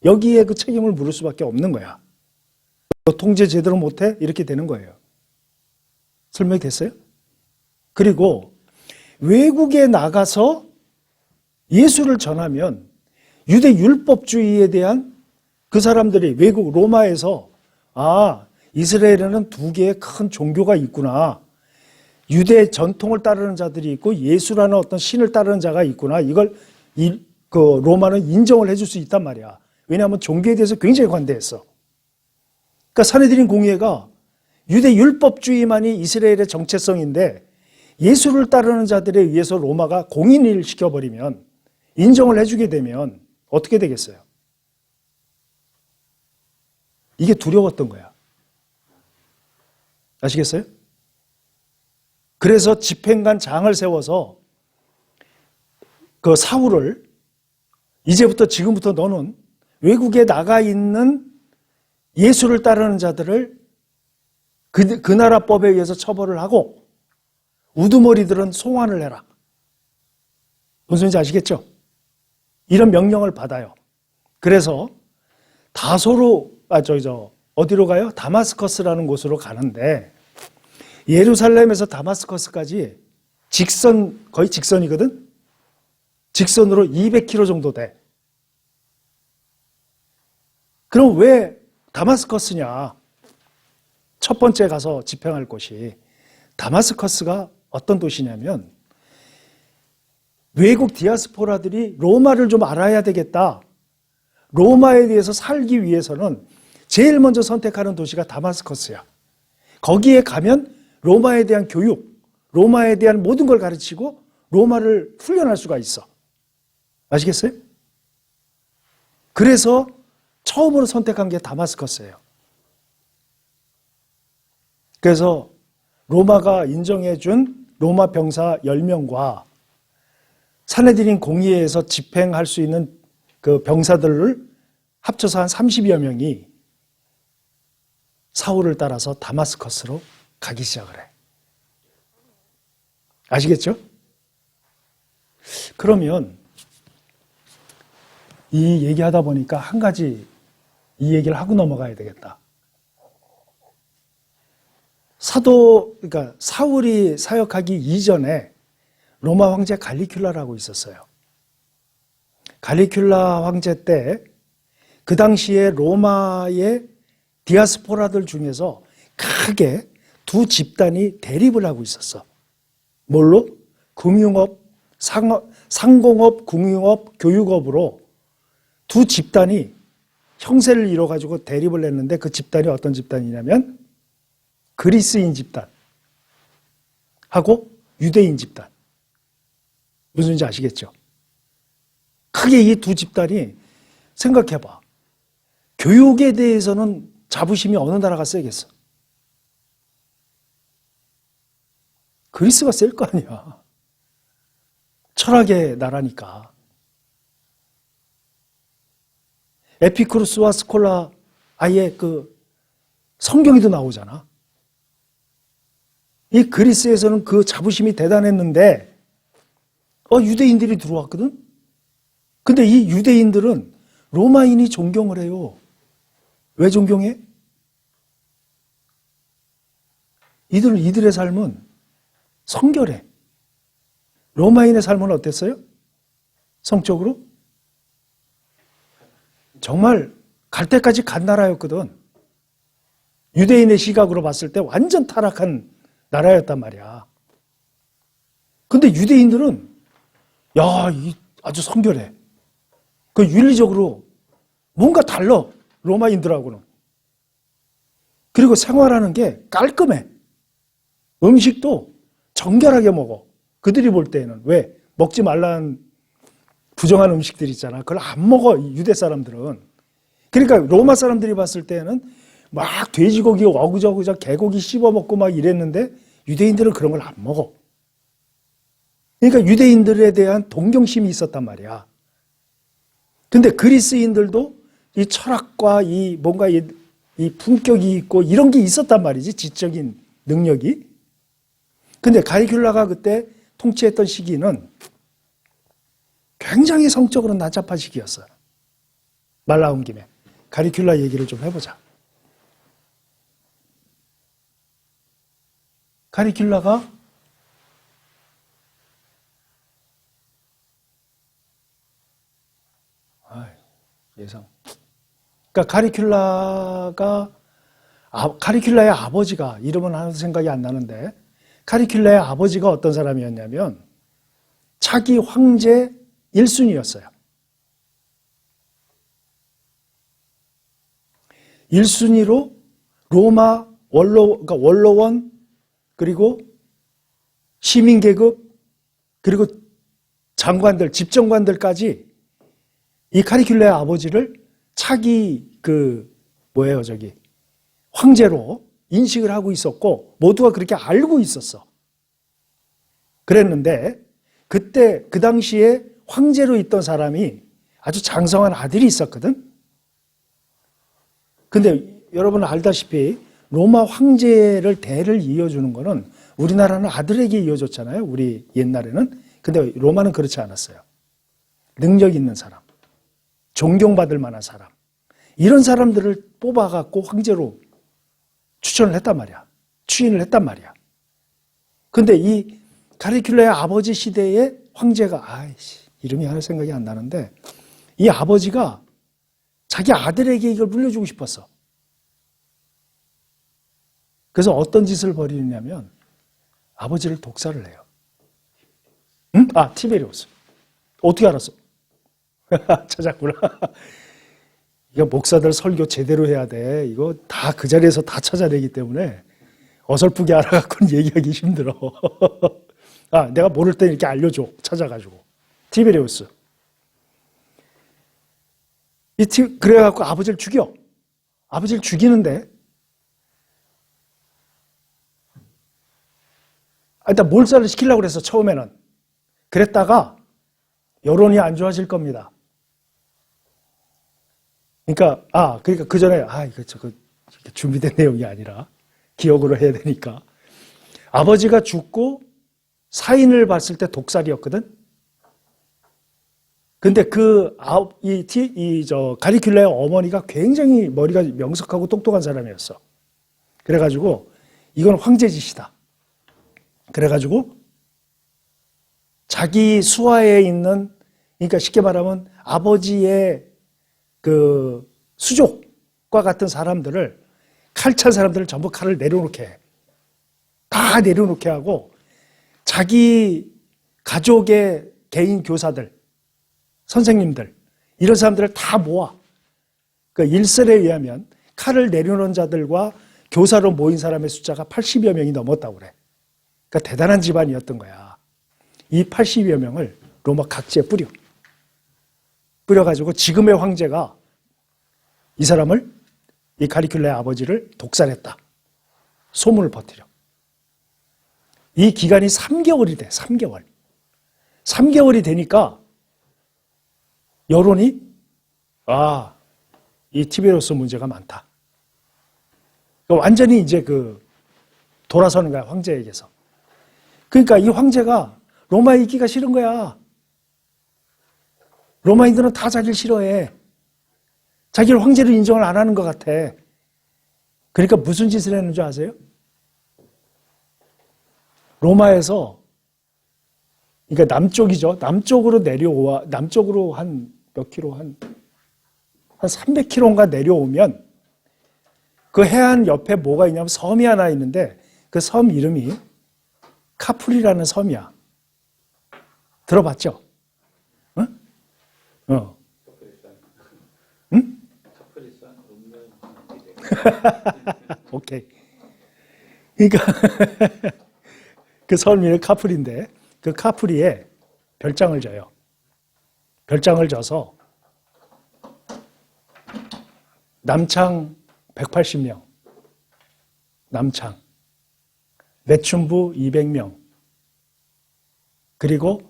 여기에 그 책임을 물을 수밖에 없는 거야. 너 통제 제대로 못해? 이렇게 되는 거예요. 설명이 됐어요? 그리고 외국에 나가서 예수를 전하면 유대 율법주의에 대한 그 사람들이 외국 로마에서 이스라엘에는 두 개의 큰 종교가 있구나. 유대 전통을 따르는 자들이 있고 예수라는 어떤 신을 따르는 자가 있구나. 이걸 로마는 인정을 해줄 수 있단 말이야. 왜냐하면 종교에 대해서 굉장히 관대했어. 그러니까 산헤드린 공의회가 유대 율법주의만이 이스라엘의 정체성인데 예수를 따르는 자들에 의해서 로마가 공인을 시켜버리면 인정을 해주게 되면 어떻게 되겠어요? 이게 두려웠던 거야. 아시겠어요? 그래서 집행관 장을 세워서 그 사울을 지금부터 너는 외국에 나가 있는 예수를 따르는 자들을 그 나라 법에 의해서 처벌을 하고 우두머리들은 송환을 해라. 무슨 소리인지 아시겠죠? 이런 명령을 받아요. 그래서 어디로 가요? 다마스커스라는 곳으로 가는데 예루살렘에서 다마스커스까지 거의 직선이거든? 직선으로 200km 정도 돼. 그럼 왜 다마스커스냐? 첫 번째 가서 집행할 곳이 다마스커스가 어떤 도시냐면 외국 디아스포라들이 로마를 좀 알아야 되겠다. 로마에 대해서 살기 위해서는 제일 먼저 선택하는 도시가 다마스커스야. 거기에 가면 로마에 대한 교육, 로마에 대한 모든 걸 가르치고 로마를 훈련할 수가 있어. 아시겠어요? 그래서 처음으로 선택한 게 다마스커스예요. 그래서 로마가 인정해준 로마 병사 10명과 사내들인 공의회에서 집행할 수 있는 그 병사들을 합쳐서 한 30여 명이 사울을 따라서 다마스커스로 가기 시작을 해. 아시겠죠? 그러면 이 얘기하다 보니까 한 가지 이 얘기를 하고 넘어가야 되겠다. 그러니까 사울이 사역하기 이전에 로마 황제 갈리큘라라고 있었어요. 갈리큘라 황제 때 그 당시에 로마의 디아스포라들 중에서 크게 두 집단이 대립을 하고 있었어. 뭘로? 금융업, 상공업, 금융업, 교육업으로 두 집단이 형세를 이뤄가지고 대립을 했는데 그 집단이 어떤 집단이냐면 그리스인 집단하고 유대인 집단. 무슨 말인지 아시겠죠? 크게 이 두 집단이 생각해봐. 교육에 대해서는 자부심이 어느 나라가 세겠어? 그리스가 셀 거 아니야. 철학의 나라니까. 에피쿠루스와 스콜라 아예 그 성경에도 나오잖아. 이 그리스에서는 그 자부심이 대단했는데 유대인들이 들어왔거든? 근데 이 유대인들은 로마인이 존경을 해요. 왜 존경해? 이들의 삶은 성결해. 로마인의 삶은 어땠어요? 성적으로? 정말 갈 때까지 간 나라였거든. 유대인의 시각으로 봤을 때 완전 타락한 나라였단 말이야. 근데 유대인들은 아주 성결해. 그 윤리적으로 뭔가 달라. 로마인들하고는. 그리고 생활하는 게 깔끔해. 음식도 정결하게 먹어. 그들이 볼 때는. 왜? 먹지 말라는 부정한 음식들 있잖아. 그걸 안 먹어. 유대 사람들은. 그러니까 로마 사람들이 봤을 때는 막 돼지고기 어구저구저 개고기 씹어먹고 막 이랬는데 유대인들은 그런 걸 안 먹어. 그러니까 유대인들에 대한 동경심이 있었단 말이야. 근데 그리스인들도 이 철학과 이 뭔가 이 품격이 있고 이런 게 있었단 말이지. 지적인 능력이. 근데 갈리큘라가 그때 통치했던 시기는 굉장히 성적으로 난잡한 시기였어요. 말 나온 김에 갈리큘라 얘기를 좀 해보자. 갈리큘라가 예상. 그러니까 카리큘라의 아버지가 이름은 하나도 생각이 안 나는데 카리큘라의 아버지가 어떤 사람이었냐면 차기 황제 1순위였어요. 1순위로 로마 그러니까 원로원 그리고 시민계급 그리고 장관들, 집정관들까지 이 카리큘라의 아버지를 차기 황제로 인식을 하고 있었고 모두가 그렇게 알고 있었어. 그랬는데 그때 그 당시에 황제로 있던 사람이 아주 장성한 아들이 있었거든. 근데 여러분 알다시피 로마 황제를 대를 이어주는 거는 우리나라는 아들에게 이어줬잖아요. 우리 옛날에는. 근데 로마는 그렇지 않았어요. 능력 있는 사람, 존경받을 만한 사람, 이런 사람들을 뽑아갖고 황제로 추천을 했단 말이야. 추인을 했단 말이야. 근데 이 카리큘라의 아버지 시대의 황제가 이름이 하나 생각이 안 나는데 이 아버지가 자기 아들에게 이걸 물려주고 싶었어. 그래서 어떤 짓을 벌이냐면 아버지를 독살을 해요. 응? 티베리우스. 어떻게 알았어? 찾았구나. 이거 목사들 설교 제대로 해야 돼. 이거 다 그 자리에서 다 찾아내기 때문에 어설프게 알아갖고는 얘기하기 힘들어. 아, 내가 모를 때 이렇게 알려줘. 찾아가지고. 티베리우스. 그래갖고 아버지를 죽여. 아버지를 죽이는데, 일단 몰살을 시키려고 그랬어, 처음에는. 그랬다가, 여론이 안 좋아질 겁니다. 그러니까 그 전에, 이거 준비된 내용이 아니라, 기억으로 해야 되니까. 아버지가 죽고, 사인을 봤을 때 독살이었거든? 근데 가리큘라의 어머니가 굉장히 머리가 명석하고 똑똑한 사람이었어. 그래가지고, 이건 황제 짓이다. 그래가지고, 자기 수하에 있는, 그러니까 쉽게 말하면 아버지의 그 수족과 같은 사람들을, 칼찬 사람들을 전부 칼을 내려놓게 해. 다 내려놓게 하고, 자기 가족의 개인 교사들, 선생님들, 이런 사람들을 다 모아. 그 일설에 의하면 칼을 내려놓은 자들과 교사로 모인 사람의 숫자가 80여 명이 넘었다고 그래. 그러니까 대단한 집안이었던 거야. 이 80여 명을 로마 각지에 뿌려가지고 지금의 황제가 이 사람을, 이 가리큘라의 아버지를 독살했다. 소문을 퍼뜨려. 이 기간이 3개월이 돼, 3개월. 3개월이 되니까 여론이, 이 티베리우스 문제가 많다. 완전히 이제 돌아서는 거야, 황제에게서. 그러니까 이 황제가 로마에 있기가 싫은 거야. 로마인들은 다 자기를 싫어해. 자기를 황제로 인정을 안 하는 것 같아. 그러니까 무슨 짓을 했는 줄 아세요? 로마에서, 그러니까 남쪽이죠. 남쪽으로 내려와, 남쪽으로 한 몇 킬로, 한 300km인가 내려오면 그 해안 옆에 뭐가 있냐면 섬이 하나 있는데 그 섬 이름이 카프리라는 섬이야. 들어봤죠? 응? 응? 오케이. 그러니까 그 섬이 카프리인데 그 카프리에 별장을 져요. 별장을 져서 남창 180명, 남창, 매춘부 200명, 그리고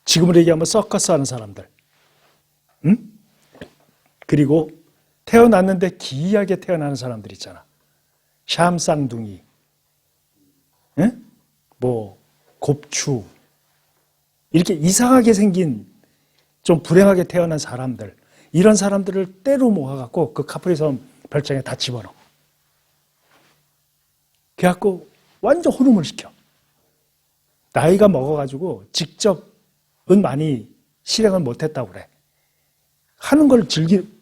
지금으로 얘기하면 서커스 하는 사람들, 그리고 태어났는데 기이하게 태어나는 사람들 있잖아. 샴쌍둥이, 곱추, 이렇게 이상하게 생긴 좀 불행하게 태어난 사람들, 이런 사람들을 때로 모아갖고 그 카프리섬 별장에 다 집어넣어. 그래갖고 완전 호름을 시켜. 나이가 먹어가지고 직접은 많이 실행을 못했다고 그래.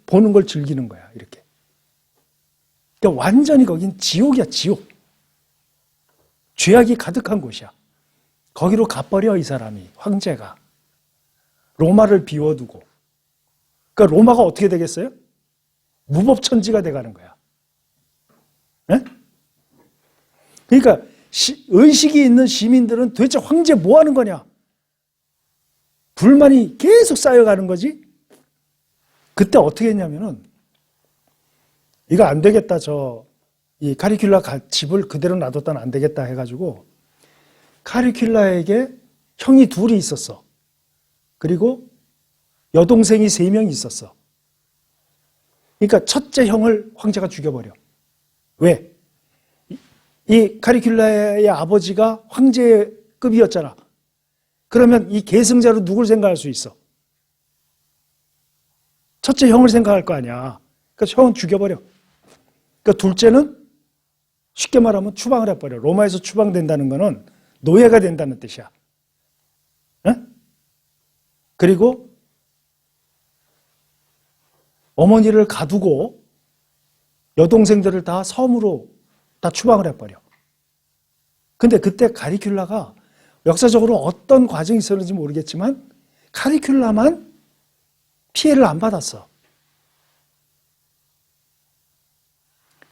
보는 걸 즐기는 거야, 이렇게. 그러니까 완전히 거긴 지옥이야, 지옥. 죄악이 가득한 곳이야. 거기로 가버려, 이 사람이, 황제가. 로마를 비워두고. 그러니까 로마가 어떻게 되겠어요? 무법천지가 돼가는 거야. 네? 그러니까 의식이 있는 시민들은 도대체 황제 뭐 하는 거냐? 불만이 계속 쌓여가는 거지. 그때 어떻게 했냐면은 이거 안 되겠다, 이 카리큘라 집을 그대로 놔뒀다는 안 되겠다 해가지고 카리큘라에게 형이 둘이 있었어. 그리고 여동생이 3명이 있었어. 그러니까 첫째 형을 황제가 죽여버려. 왜? 이 카리큘라의 아버지가 황제급이었잖아. 그러면 이 계승자로 누굴 생각할 수 있어? 첫째 형을 생각할 거 아니야. 그러니까 형은 죽여버려. 그러니까 둘째는 쉽게 말하면 추방을 해버려. 로마에서 추방된다는 거는 노예가 된다는 뜻이야. 네? 그리고 어머니를 가두고 여동생들을 다 섬으로 다 추방을 해버려. 근데 그때 카리큘라가 역사적으로 어떤 과정이 있었는지 모르겠지만 카리큘라만 피해를 안 받았어.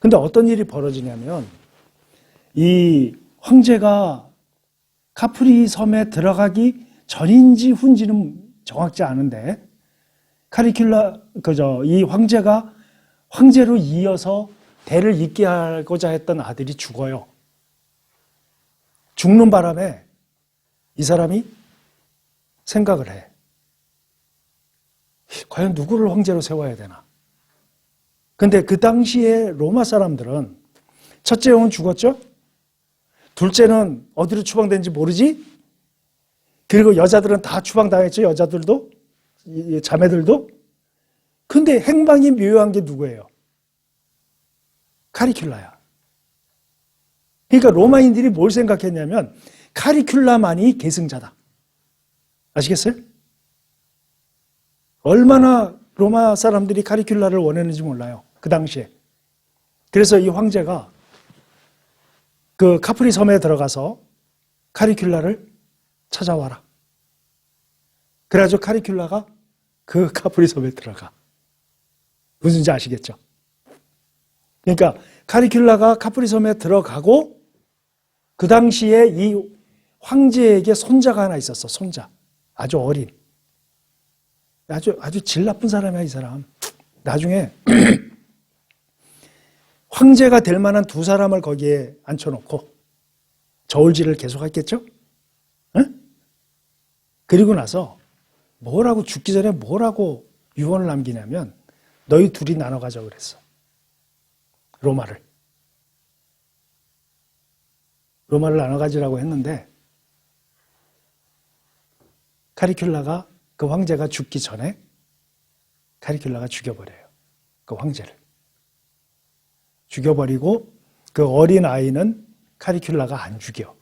근데 어떤 일이 벌어지냐면 이 황제가 카프리 섬에 들어가기 전인지 후인지는 정확지 않은데 이 황제가 황제로 이어서 대를 잇게 하고자 했던 아들이 죽어요. 죽는 바람에 이 사람이 생각을 해. 과연 누구를 황제로 세워야 되나? 근데 그 당시에 로마 사람들은 첫째 형은 죽었죠? 둘째는 어디로 추방된지 모르지? 그리고 여자들은 다 추방당했죠? 여자들도? 자매들도? 근데 행방이 묘한 게 누구예요? 카리큘라야. 그러니까 로마인들이 뭘 생각했냐면 카리큘라만이 계승자다. 아시겠어요? 얼마나 로마 사람들이 카리큘라를 원했는지 몰라요. 그 당시에. 그래서 이 황제가 그 카프리 섬에 들어가서 카리큘라를 찾아와라. 그래가지고 카리큘라가 그 카프리 섬에 들어가. 무슨지 아시겠죠? 그러니까 카리큘라가 카프리 섬에 들어가고 그 당시에 이 황제에게 손자가 하나 있었어. 손자. 아주 어린. 아주 질 나쁜 사람이야, 이 사람. 나중에 황제가 될 만한 두 사람을 거기에 앉혀놓고 저울질을 계속했겠죠? 응? 그리고 나서 뭐라고 죽기 전에 뭐라고 유언을 남기냐면 너희 둘이 나눠 가자고 그랬어. 로마를 나눠 가지라고 했는데 카리큘라가 그 황제가 죽기 전에 카리큘라가 죽여버려요. 그 황제를. 죽여버리고 그 어린 아이는 카리큘라가 안 죽여.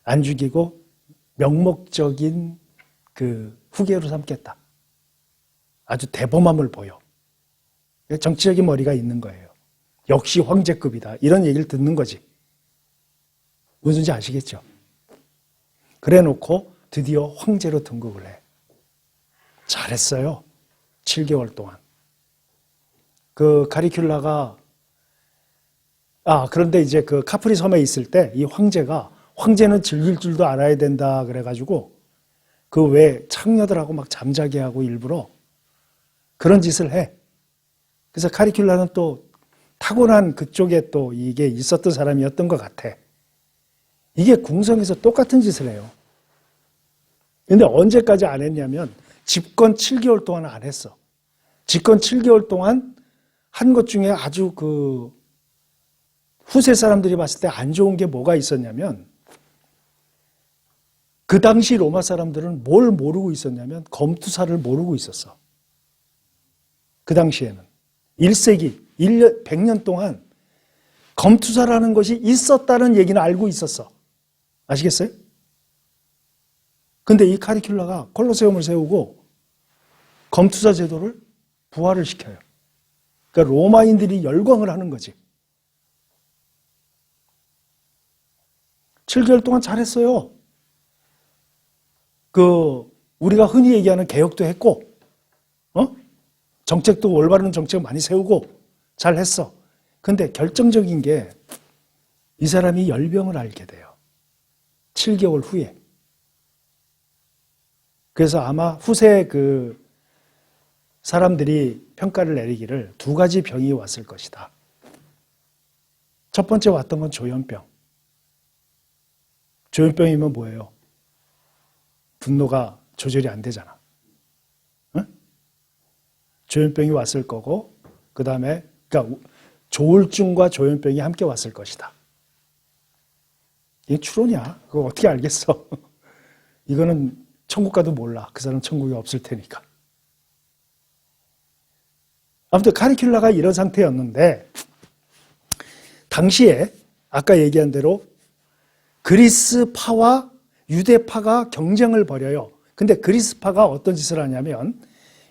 안 죽이고 명목적인 그 후계로 삼겠다. 아주 대범함을 보여. 정치적인 머리가 있는 거예요. 역시 황제급이다. 이런 얘기를 듣는 거지. 무슨지 아시겠죠? 그래 놓고 드디어 황제로 등극을 해. 잘했어요. 7개월 동안. 그 카리큘라가 그런데 이제 그 카프리 섬에 있을 때 이 황제는 즐길 줄도 알아야 된다 그래가지고 그 외 창녀들하고 막 잠자게 하고 일부러 그런 짓을 해. 그래서 카리큘라는 또 타고난 그쪽에 또 이게 있었던 사람이었던 것 같아. 이게 궁성에서 똑같은 짓을 해요. 근데 언제까지 안 했냐면 집권 7개월 동안 안 했어. 집권 7개월 동안 한 것 중에 아주 그 후세 사람들이 봤을 때 안 좋은 게 뭐가 있었냐면 그 당시 로마 사람들은 뭘 모르고 있었냐면 검투사를 모르고 있었어. 그 당시에는 1세기, 100년 동안 검투사라는 것이 있었다는 얘기는 알고 있었어. 아시겠어요? 근데 이 카리큘라가 콜로세움을 세우고 검투사 제도를 부활을 시켜요. 그러니까 로마인들이 열광을 하는 거지. 7개월 동안 잘했어요. 우리가 흔히 얘기하는 개혁도 했고, 정책도 올바른 정책 많이 세우고 잘했어. 근데 결정적인 게 이 사람이 열병을 앓게 돼요. 7개월 후에. 그래서 아마 후세 그 사람들이 평가를 내리기를 두 가지 병이 왔을 것이다. 첫 번째 왔던 건 조현병. 조현병이면 뭐예요? 분노가 조절이 안 되잖아. 응? 조현병이 왔을 거고, 그 다음에, 그러니까 조울증과 조현병이 함께 왔을 것이다. 이게 추론이야. 그거 어떻게 알겠어? 이거는 천국 가도 몰라. 그 사람 천국이 없을 테니까. 아무튼 카리큘라가 이런 상태였는데 당시에 아까 얘기한 대로 그리스파와 유대파가 경쟁을 벌여요. 근데 그리스파가 어떤 짓을 하냐면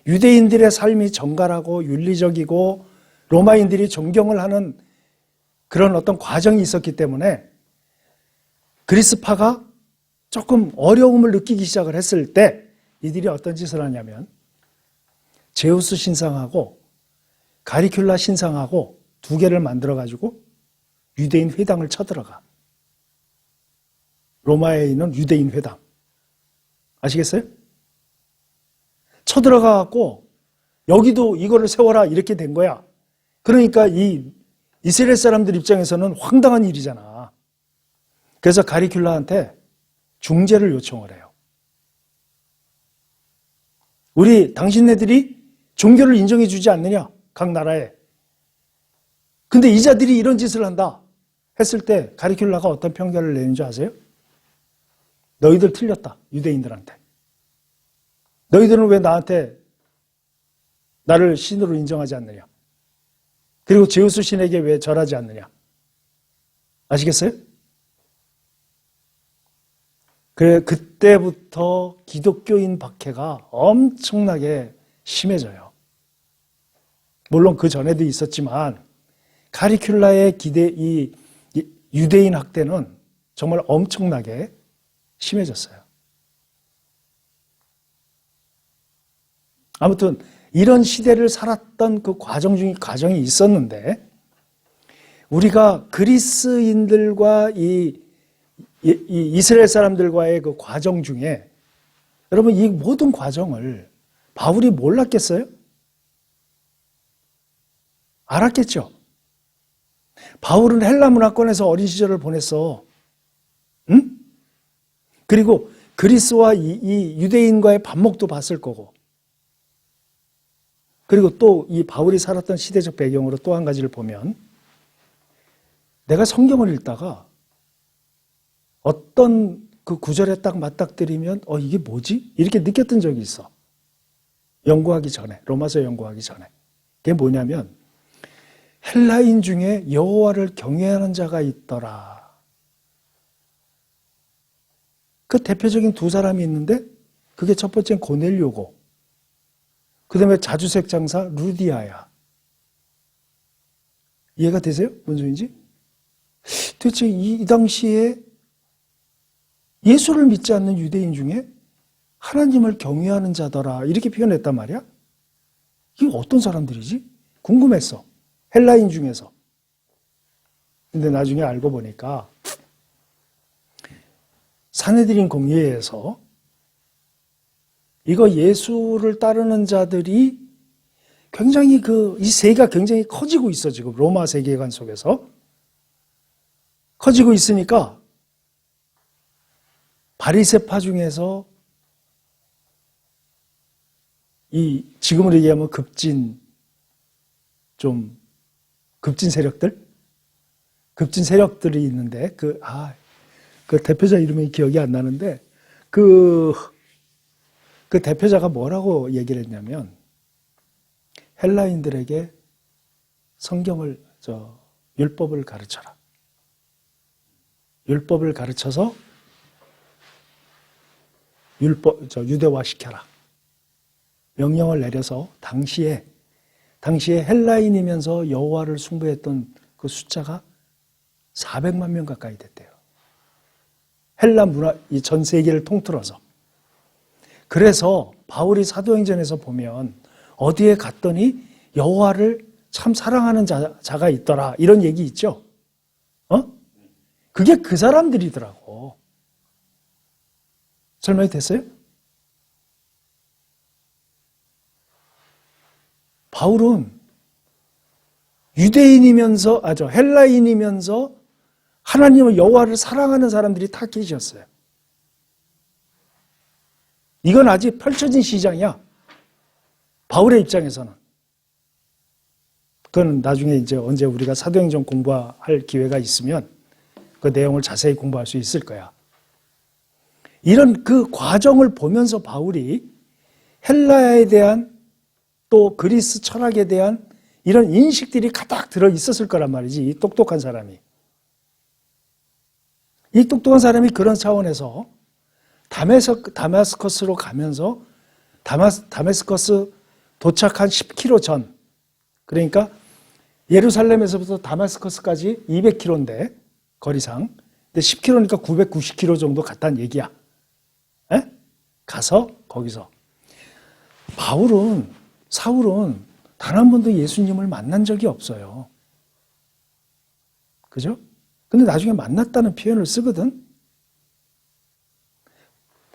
유대인들의 삶이 정갈하고 윤리적이고 로마인들이 존경을 하는 그런 어떤 과정이 있었기 때문에 그리스파가 조금 어려움을 느끼기 시작을 했을 때 이들이 어떤 짓을 하냐면 제우스 신상하고 가리큘라 신상하고 두 개를 만들어가지고 유대인 회당을 쳐들어가. 로마에 있는 유대인 회당. 아시겠어요? 쳐들어가갖고 여기도 이거를 세워라 이렇게 된 거야. 그러니까 이 이스라엘 사람들 입장에서는 황당한 일이잖아. 그래서 가리큘라한테 중재를 요청을 해요. 당신네들이 종교를 인정해 주지 않느냐? 각 나라에. 근데 이자들이 이런 짓을 한다 했을 때 가리큘라가 어떤 평결을 내는 줄 아세요? 너희들 틀렸다. 유대인들한테. 너희들은 왜 나를 신으로 인정하지 않느냐? 그리고 제우스 신에게 왜 절하지 않느냐? 아시겠어요? 그때부터 기독교인 박해가 엄청나게 심해져요. 물론 그 전에도 있었지만 가리큘라의 이 유대인 학대는 정말 엄청나게 심해졌어요. 아무튼 이런 시대를 살았던 그 과정이 있었는데 우리가 그리스인들과 이 이스라엘 사람들과의 그 과정 중에 여러분 이 모든 과정을 바울이 몰랐겠어요? 알았겠죠? 바울은 헬라 문화권에서 어린 시절을 보냈어. 응? 그리고 그리스와 이 유대인과의 반목도 봤을 거고. 그리고 또 이 바울이 살았던 시대적 배경으로 또 한 가지를 보면 내가 성경을 읽다가 어떤 그 구절에 딱 맞닥뜨리면 이게 뭐지? 이렇게 느꼈던 적이 있어. 연구하기 전에, 로마서 연구하기 전에. 그게 뭐냐면 헬라인 중에 여호와를 경외하는 자가 있더라. 그 대표적인 두 사람이 있는데 그게 첫 번째는 고넬료고 그 다음에 자주색 장사 루디아야. 이해가 되세요? 뭔 소리인지? 도대체 이 당시에 예수를 믿지 않는 유대인 중에 하나님을 경외하는 자더라 이렇게 표현했단 말이야. 이게 어떤 사람들이지? 궁금했어. 헬라인 중에서. 근데 나중에 알고 보니까 산헤드린 공회에서 이거 예수를 따르는 자들이 굉장히 이 세계가 굉장히 커지고 있어 지금 로마 세계관 속에서 커지고 있으니까 바리새파 중에서 이 지금으로 얘기하면 급진 세력들이 있는데 그 대표자 이름이 기억이 안 나는데 그 대표자가 뭐라고 얘기를 했냐면 헬라인들에게 율법을 가르쳐라. 율법을 가르쳐서 유대화시켜라. 명령을 내려서 당시에 헬라인이면서 여호와를 숭배했던 그 숫자가 400만 명 가까이 됐대요. 헬라 문화 전 세계를 통틀어서. 그래서 바울이 사도행전에서 보면 어디에 갔더니 여호와를 참 사랑하는 자가 있더라 이런 얘기 있죠. 그게 그 사람들이더라고. 설명이 됐어요? 바울은 헬라인이면서 하나님을 여호와를 사랑하는 사람들이 타깃이었어요. 이건 아직 펼쳐진 시장이야. 바울의 입장에서는. 그건 나중에 이제 언제 우리가 사도행전 공부할 기회가 있으면 그 내용을 자세히 공부할 수 있을 거야. 이런 그 과정을 보면서 바울이 헬라에 대한 또 그리스 철학에 대한 이런 인식들이 가득 들어 있었을 거란 말이지. 이 똑똑한 사람이. 이 똑똑한 사람이 그런 차원에서 다마스커스로 가면서 다마스커스 도착한 10km 전, 그러니까 예루살렘에서부터 다마스커스까지 200km인데 거리상, 근데 10km니까 990km 정도 갔다는 얘기야. 가서 거기서 사울은 단 한 번도 예수님을 만난 적이 없어요. 그죠? 근데 나중에 만났다는 표현을 쓰거든.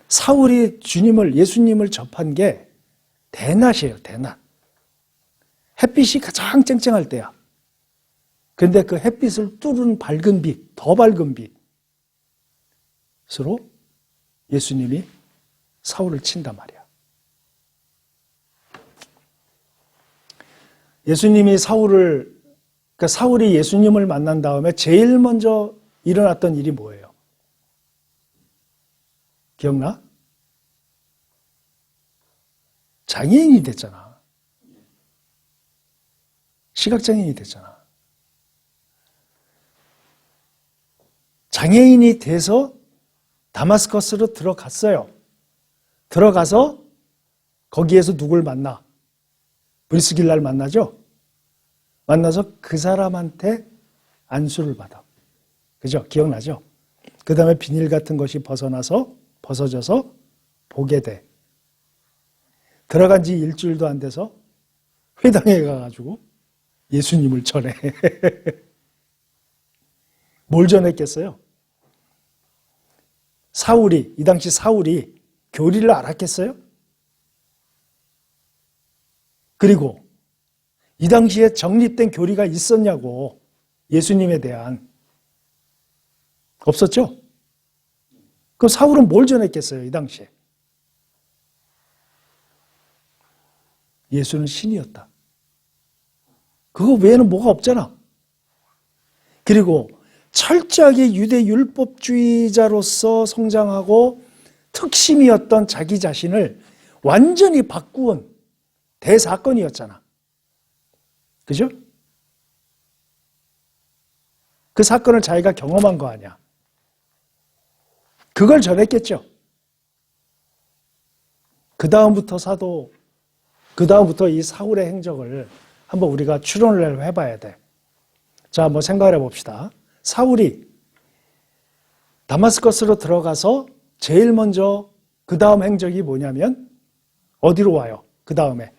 사울이 예수님을 접한 게 대낮이에요, 대낮. 햇빛이 가장 쨍쨍할 때야. 근데 그 햇빛을 뚫은 밝은 빛, 더 밝은 빛으로 예수님이 사울을 친단 말이야. 그러니까 사울이 예수님을 만난 다음에 제일 먼저 일어났던 일이 뭐예요? 기억나? 장애인이 됐잖아. 시각장애인이 됐잖아. 장애인이 돼서 다마스커스로 들어갔어요. 들어가서 거기에서 누굴 만나? 브리스길라를 만나죠? 만나서 그 사람한테 안수를 받아. 그죠? 기억나죠? 그 다음에 비닐 같은 것이 벗어져서 보게 돼. 들어간 지 일주일도 안 돼서 회당에 가가지고 예수님을 전해. 뭘 전했겠어요? 이 당시 사울이 교리를 알았겠어요? 그리고 이 당시에 정립된 교리가 있었냐고, 예수님에 대한. 없었죠? 그럼 사울은 뭘 전했겠어요, 이 당시에? 예수는 신이었다. 그거 외에는 뭐가 없잖아. 그리고 철저하게 유대 율법주의자로서 성장하고 특심이었던 자기 자신을 완전히 바꾸은 대사건이었잖아. 그죠? 그 사건을 자기가 경험한 거 아니야. 그걸 전했겠죠. 그 다음부터 이 사울의 행적을 한번 우리가 추론을 해봐야 돼. 자, 한번 생각을 해봅시다. 사울이 다마스커스로 들어가서 제일 먼저 그 다음 행적이 뭐냐면 어디로 와요? 그 다음에.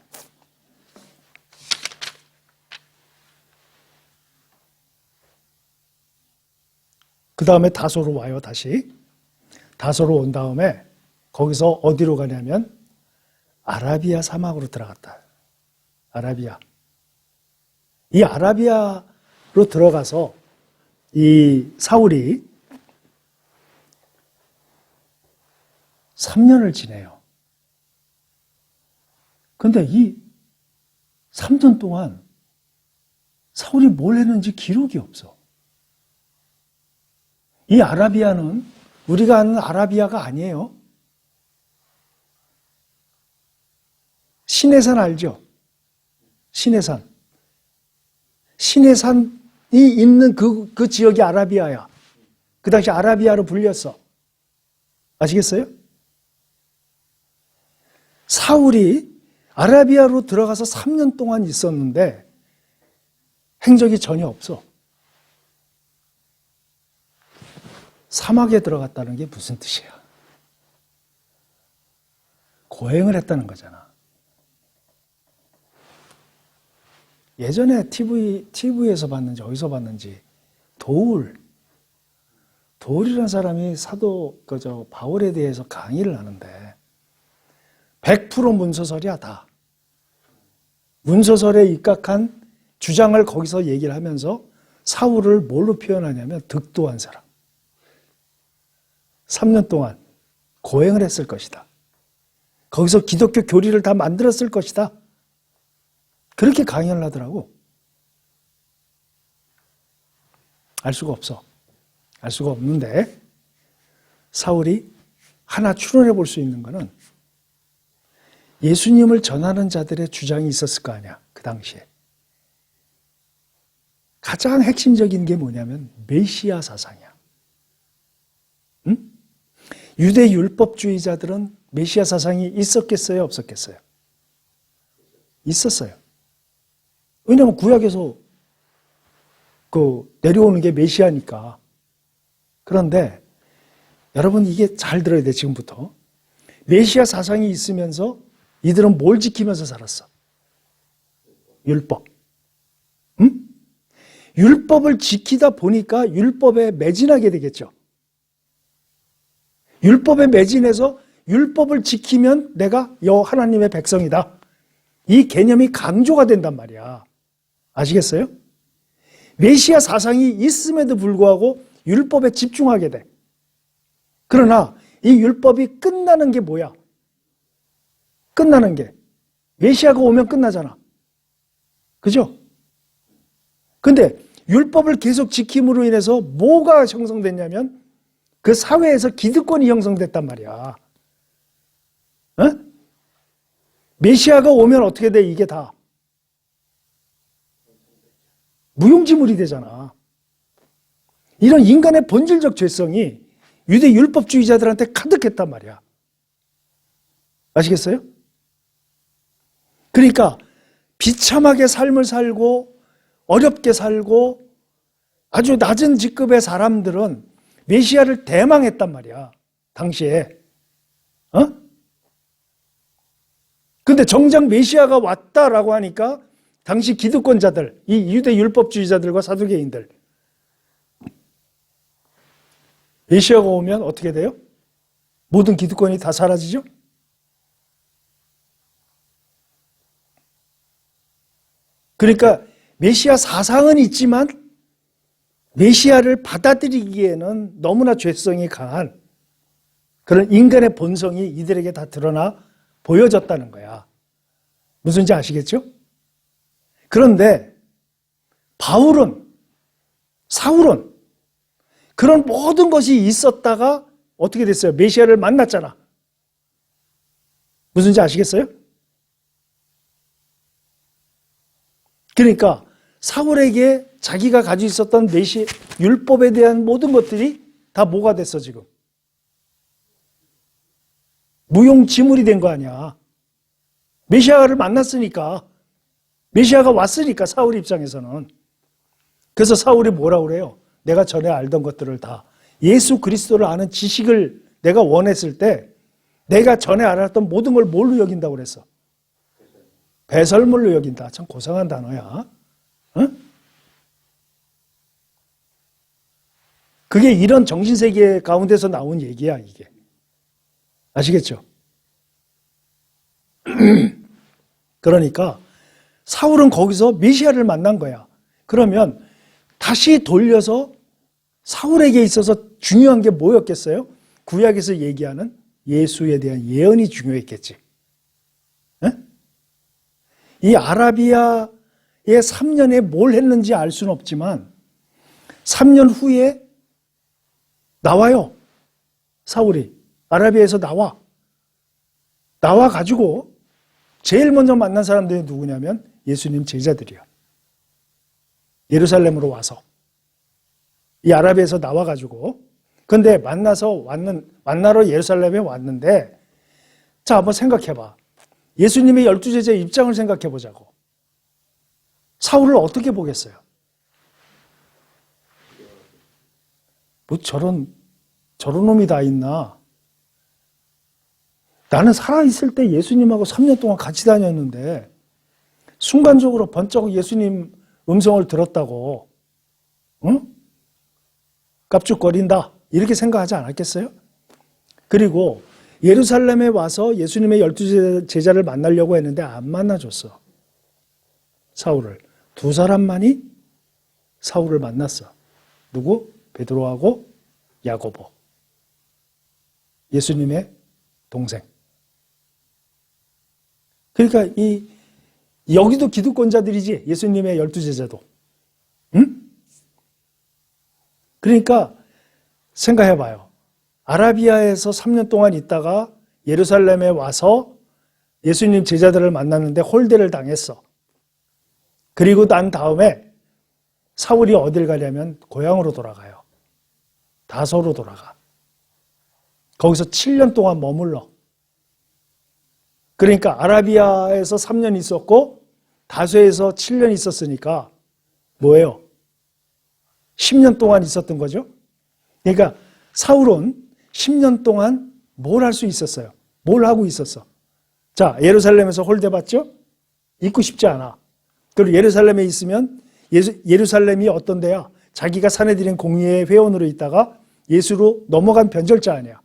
그 다음에 다소로 와요, 다시. 다소로 온 다음에 거기서 어디로 가냐면 아라비아 사막으로 들어갔다. 아라비아. 이 아라비아로 들어가서 이 사울이 3년을 지내요. 근데 이 3년 동안 사울이 뭘 했는지 기록이 없어. 이 아라비아는 우리가 아는 아라비아가 아니에요. 시내산 알죠? 시내산. 시내산이 있는 그 지역이 아라비아야. 그 당시 아라비아로 불렸어. 아시겠어요? 사울이 아라비아로 들어가서 3년 동안 있었는데 행적이 전혀 없어. 사막에 들어갔다는 게 무슨 뜻이야? 고행을 했다는 거잖아. 예전에 TV에서 봤는지 어디서 봤는지 도울이라는 사람이 사도 바울에 대해서 강의를 하는데 100% 문서설이야 다. 문서설에 입각한 주장을 거기서 얘기를 하면서 사울을 뭘로 표현하냐면 득도한 사람. 3년 동안 고행을 했을 것이다. 거기서 기독교 교리를 다 만들었을 것이다. 그렇게 강연을 하더라고. 알 수가 없어. 알 수가 없는데 사울이 하나 추론해 볼 수 있는 거는 예수님을 전하는 자들의 주장이 있었을 거 아니야. 그 당시에. 가장 핵심적인 게 뭐냐면 메시아 사상이야. 응? 유대 율법주의자들은 메시아 사상이 있었겠어요? 없었겠어요? 있었어요. 왜냐하면 구약에서 내려오는 게 메시아니까. 그런데 여러분 이게 잘 들어야 돼, 지금부터. 메시아 사상이 있으면서 이들은 뭘 지키면서 살았어? 율법. 응? 율법을 지키다 보니까 율법에 매진하게 되겠죠. 율법에 매진해서 율법을 지키면 내가 하나님의 백성이다. 이 개념이 강조가 된단 말이야. 아시겠어요? 메시아 사상이 있음에도 불구하고 율법에 집중하게 돼. 그러나 이 율법이 끝나는 게 뭐야? 끝나는 게 메시아가 오면 끝나잖아. 그죠? 근데 율법을 계속 지킴으로 인해서 뭐가 형성됐냐면 그 사회에서 기득권이 형성됐단 말이야. 어? 메시아가 오면 어떻게 돼? 이게 다 무용지물이 되잖아. 이런 인간의 본질적 죄성이 유대 율법주의자들한테 가득했단 말이야. 아시겠어요? 그러니까 비참하게 삶을 살고 어렵게 살고 아주 낮은 직급의 사람들은 메시아를 대망했단 말이야. 당시에. 근데 정작 메시아가 왔다라고 하니까 당시 기득권자들, 이 유대 율법주의자들과 사두개인들, 메시아가 오면 어떻게 돼요? 모든 기득권이 다 사라지죠? 그러니까 메시아 사상은 있지만 메시아를 받아들이기에는 너무나 죄성이 강한 그런 인간의 본성이 이들에게 다 드러나 보여졌다는 거야. 무슨지 아시겠죠? 그런데 사울은 그런 모든 것이 있었다가 어떻게 됐어요? 메시아를 만났잖아. 무슨지 아시겠어요? 그러니까 사울에게 자기가 가지고 있었던 율법에 대한 모든 것들이 다 뭐가 됐어 지금? 무용지물이 된 거 아니야. 메시아를 만났으니까, 메시아가 왔으니까 사울 입장에서는. 그래서 사울이 뭐라고 그래요? 내가 전에 알던 것들을 다 예수 그리스도를 아는 지식을 내가 원했을 때 내가 전에 알았던 모든 걸 뭘로 여긴다고 그랬어? 배설물로 여긴다. 참 고상한 단어야. 응? 그게 이런 정신세계 가운데서 나온 얘기야, 이게. 아시겠죠? 그러니까 사울은 거기서 메시아를 만난 거야. 그러면 다시 돌려서 사울에게 있어서 중요한 게 뭐였겠어요? 구약에서 얘기하는 예수에 대한 예언이 중요했겠지. 에? 이 아라비아의 3년에 뭘 했는지 알 수는 없지만 3년 후에 나와요. 사울이 아라비아에서 나와가지고 제일 먼저 만난 사람들이 누구냐면 예수님 제자들이야. 예루살렘으로 와서 이 아라비아에서 나와가지고 근데 만나러 예루살렘에 왔는데 자 한번 생각해봐. 예수님의 12제자의 입장을 생각해보자고. 사울을 어떻게 보겠어요? 뭐 저런 놈이 다 있나? 나는 살아있을 때 예수님하고 3년 동안 같이 다녔는데 순간적으로 번쩍 예수님 음성을 들었다고 응? 깝죽거린다 이렇게 생각하지 않았겠어요? 그리고 예루살렘에 와서 예수님의 12제자를 만나려고 했는데 안 만나줬어. 사울을. 두 사람만이 사울을 만났어. 누구? 베드로하고 야고보. 예수님의 동생. 그러니까 여기도 기득권자들이지. 예수님의 12제자도. 응? 그러니까 생각해봐요. 아라비아에서 3년 동안 있다가 예루살렘에 와서 예수님 제자들을 만났는데 홀대를 당했어. 그리고 난 다음에 사울이 어딜 가냐면 고향으로 돌아가요. 다소로 돌아가. 거기서 7년 동안 머물러. 그러니까 아라비아에서 3년 있었고 다소에서 7년 있었으니까 뭐예요? 10년 동안 있었던 거죠. 그러니까 사울은 10년 동안 뭘 할 수 있었어요? 뭘 하고 있었어? 자, 예루살렘에서 홀대받죠? 있고 싶지 않아. 그리고 예루살렘에 있으면 예루살렘이 어떤 데야? 자기가 사내들인 공의회 회원으로 있다가 예수로 넘어간 변절자 아니야.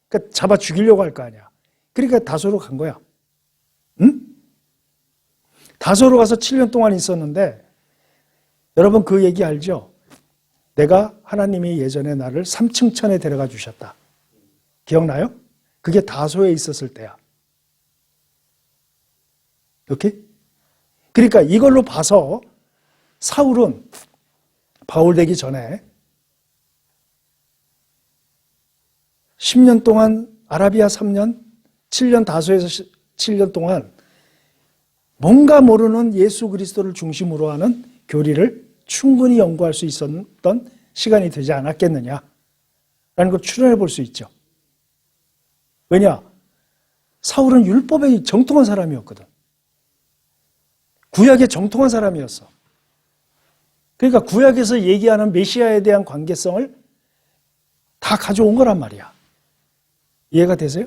그러니까 잡아 죽이려고 할 거 아니야. 그러니까 다소로 간 거야. 응? 다소로 가서 7년 동안 있었는데 여러분 그 얘기 알죠? 내가 하나님이 예전에 나를 3층 천에 데려가 주셨다. 기억나요? 그게 다소에 있었을 때야. 오케이? 그러니까 이걸로 봐서 사울은 바울 되기 전에 10년 동안 아라비아 3년, 7년 다소에서 7년 동안 뭔가 모르는 예수 그리스도를 중심으로 하는 교리를 충분히 연구할 수 있었던 시간이 되지 않았겠느냐라는 걸 추론해 볼 수 있죠. 왜냐? 사울은 율법에 정통한 사람이었거든. 구약에 정통한 사람이었어. 그러니까 구약에서 얘기하는 메시아에 대한 관계성을 다 가져온 거란 말이야. 이해가 되세요?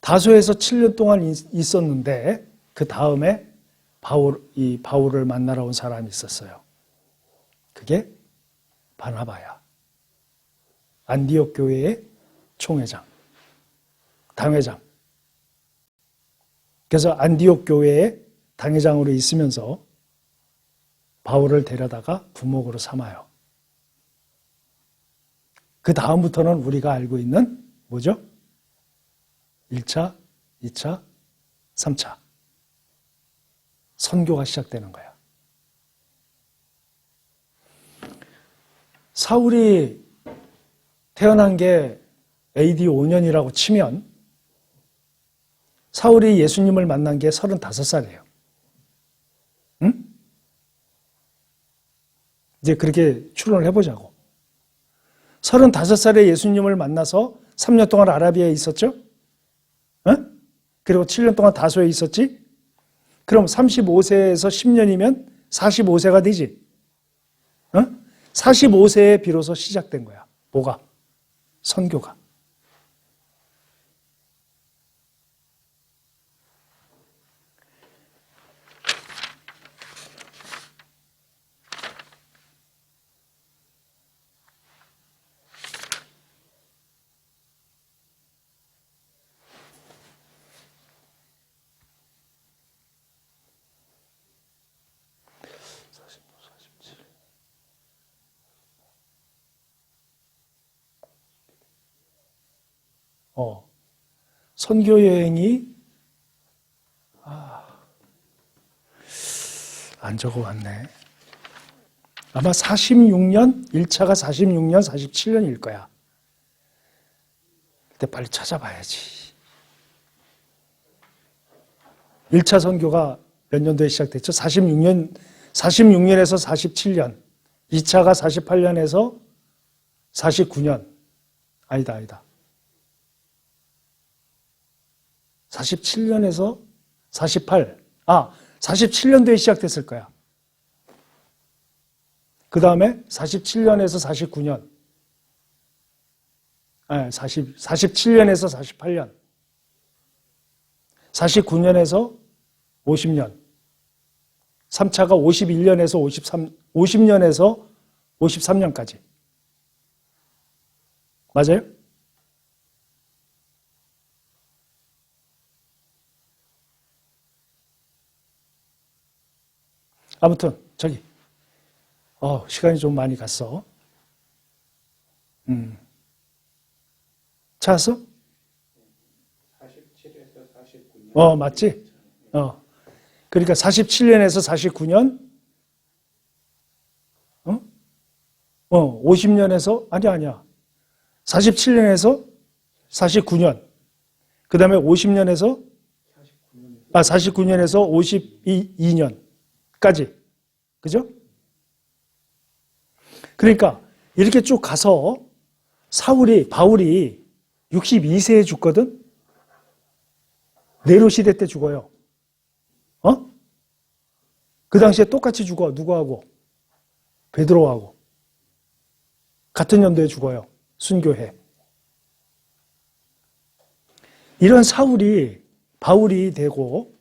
다소에서 7년 동안 있었는데 그 다음에 바울을 만나러 온 사람이 있었어요. 그게 바나바야. 안디옥 교회의 총회장, 당회장. 그래서 안디옥 교회의 당회장으로 있으면서 바울을 데려다가 부목으로 삼아요. 그 다음부터는 우리가 알고 있는 뭐죠? 1차, 2차, 3차. 선교가 시작되는 거야. 사울이 태어난 게 AD 5년이라고 치면 사울이 예수님을 만난 게 35살이에요. 응? 이제 그렇게 추론을 해보자고. 35살에 예수님을 만나서 3년 동안 아라비아에 있었죠? 응? 그리고 7년 동안 다소에 있었지? 그럼 35세에서 10년이면 45세가 되지? 응? 45세에 비로소 시작된 거야. 뭐가? 선교가. 선교 여행이 안 적어왔네. 아마 46년, 1차가 46년, 47년일 거야. 그때 빨리 찾아봐야지. 1차 선교가 몇 년도에 시작됐죠? 46년에서 47년. 2차가 48년에서 49년. 아니다. 47년에서 48. 47년도에 시작됐을 거야. 그 다음에 47년에서 49년. 47년에서 48년. 49년에서 50년. 3차가 51년에서 50년에서 53년까지. 맞아요? 아무튼 시간이 좀 많이 갔어. 찾았어? 47에서 49년. 맞지? 그러니까 47년에서 49년, 50년에서, 아니야. 47년에서 49년. 그 다음에 50년에서, 49년에서 52년까지. 그죠? 그러니까 이렇게 쭉 가서 바울이 62세에 죽거든? 네로 시대 때 죽어요. 그 당시에 똑같이 죽어. 누구하고? 베드로하고. 같은 연도에 죽어요. 순교해. 이런 바울이 되고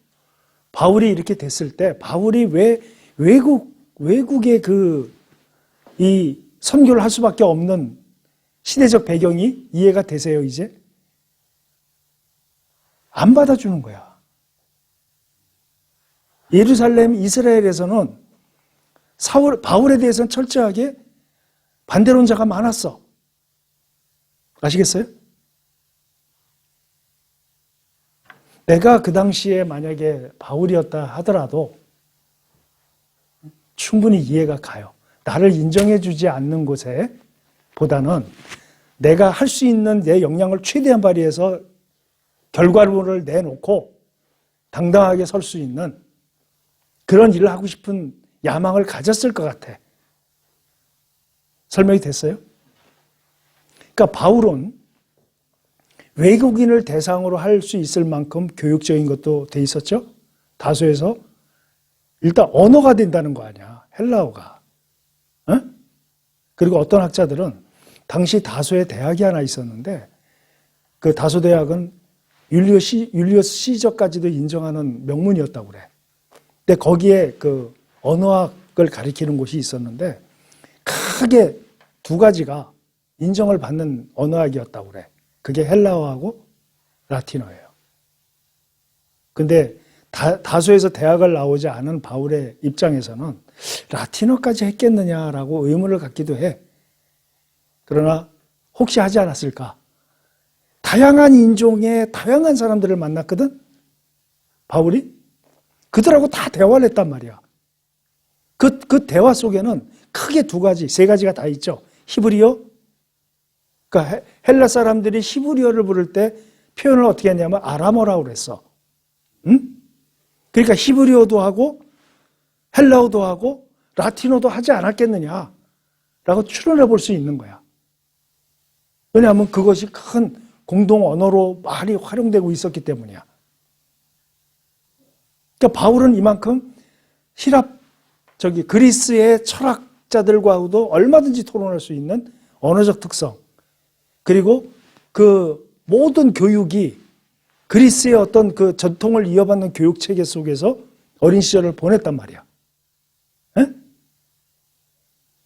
바울이 이렇게 됐을 때 바울이 왜 외국의 이 선교를 할 수밖에 없는 시대적 배경이 이해가 되세요, 이제? 안 받아주는 거야. 예루살렘, 이스라엘에서는 바울에 대해서는 철저하게 반대론자가 많았어. 아시겠어요? 내가 그 당시에 만약에 바울이었다 하더라도 충분히 이해가 가요. 나를 인정해주지 않는 곳에 보다는 내가 할 수 있는 내 역량을 최대한 발휘해서 결과물을 내놓고 당당하게 설 수 있는 그런 일을 하고 싶은 야망을 가졌을 것 같아. 설명이 됐어요? 그러니까 바울은 외국인을 대상으로 할 수 있을 만큼 교육적인 것도 돼 있었죠. 다소에서 일단 언어가 된다는 거 아니야. 헬라어가. 어? 그리고 어떤 학자들은 당시 다소에 대학이 하나 있었는데 그 다소 대학은 율리어스 시저까지도 인정하는 명문이었다고 그래. 근데 거기에 그 언어학을 가리키는 곳이 있었는데 크게 두 가지가 인정을 받는 언어학이었다고 그래. 그게 헬라어하고 라틴어예요. 근데 다소에서 대학을 나오지 않은 바울의 입장에서는 라틴어까지 했겠느냐라고 의문을 갖기도 해. 그러나 혹시 하지 않았을까? 다양한 인종의 다양한 사람들을 만났거든? 바울이? 그들하고 다 대화를 했단 말이야. 그 대화 속에는 크게 두 가지, 세 가지가 다 있죠. 히브리어? 그러니까 헬라 사람들이 히브리어를 부를 때 표현을 어떻게 했냐면 아람어라고 그랬어. 응? 그러니까 히브리어도 하고 헬라어도 하고 라틴어도 하지 않았겠느냐라고 추론해 볼 수 있는 거야. 왜냐하면 그것이 큰 공동 언어로 많이 활용되고 있었기 때문이야. 그러니까 바울은 이만큼 그리스의 철학자들과도 얼마든지 토론할 수 있는 언어적 특성, 그리고 그 모든 교육이 그리스의 어떤 그 전통을 이어받는 교육 체계 속에서 어린 시절을 보냈단 말이야. 에?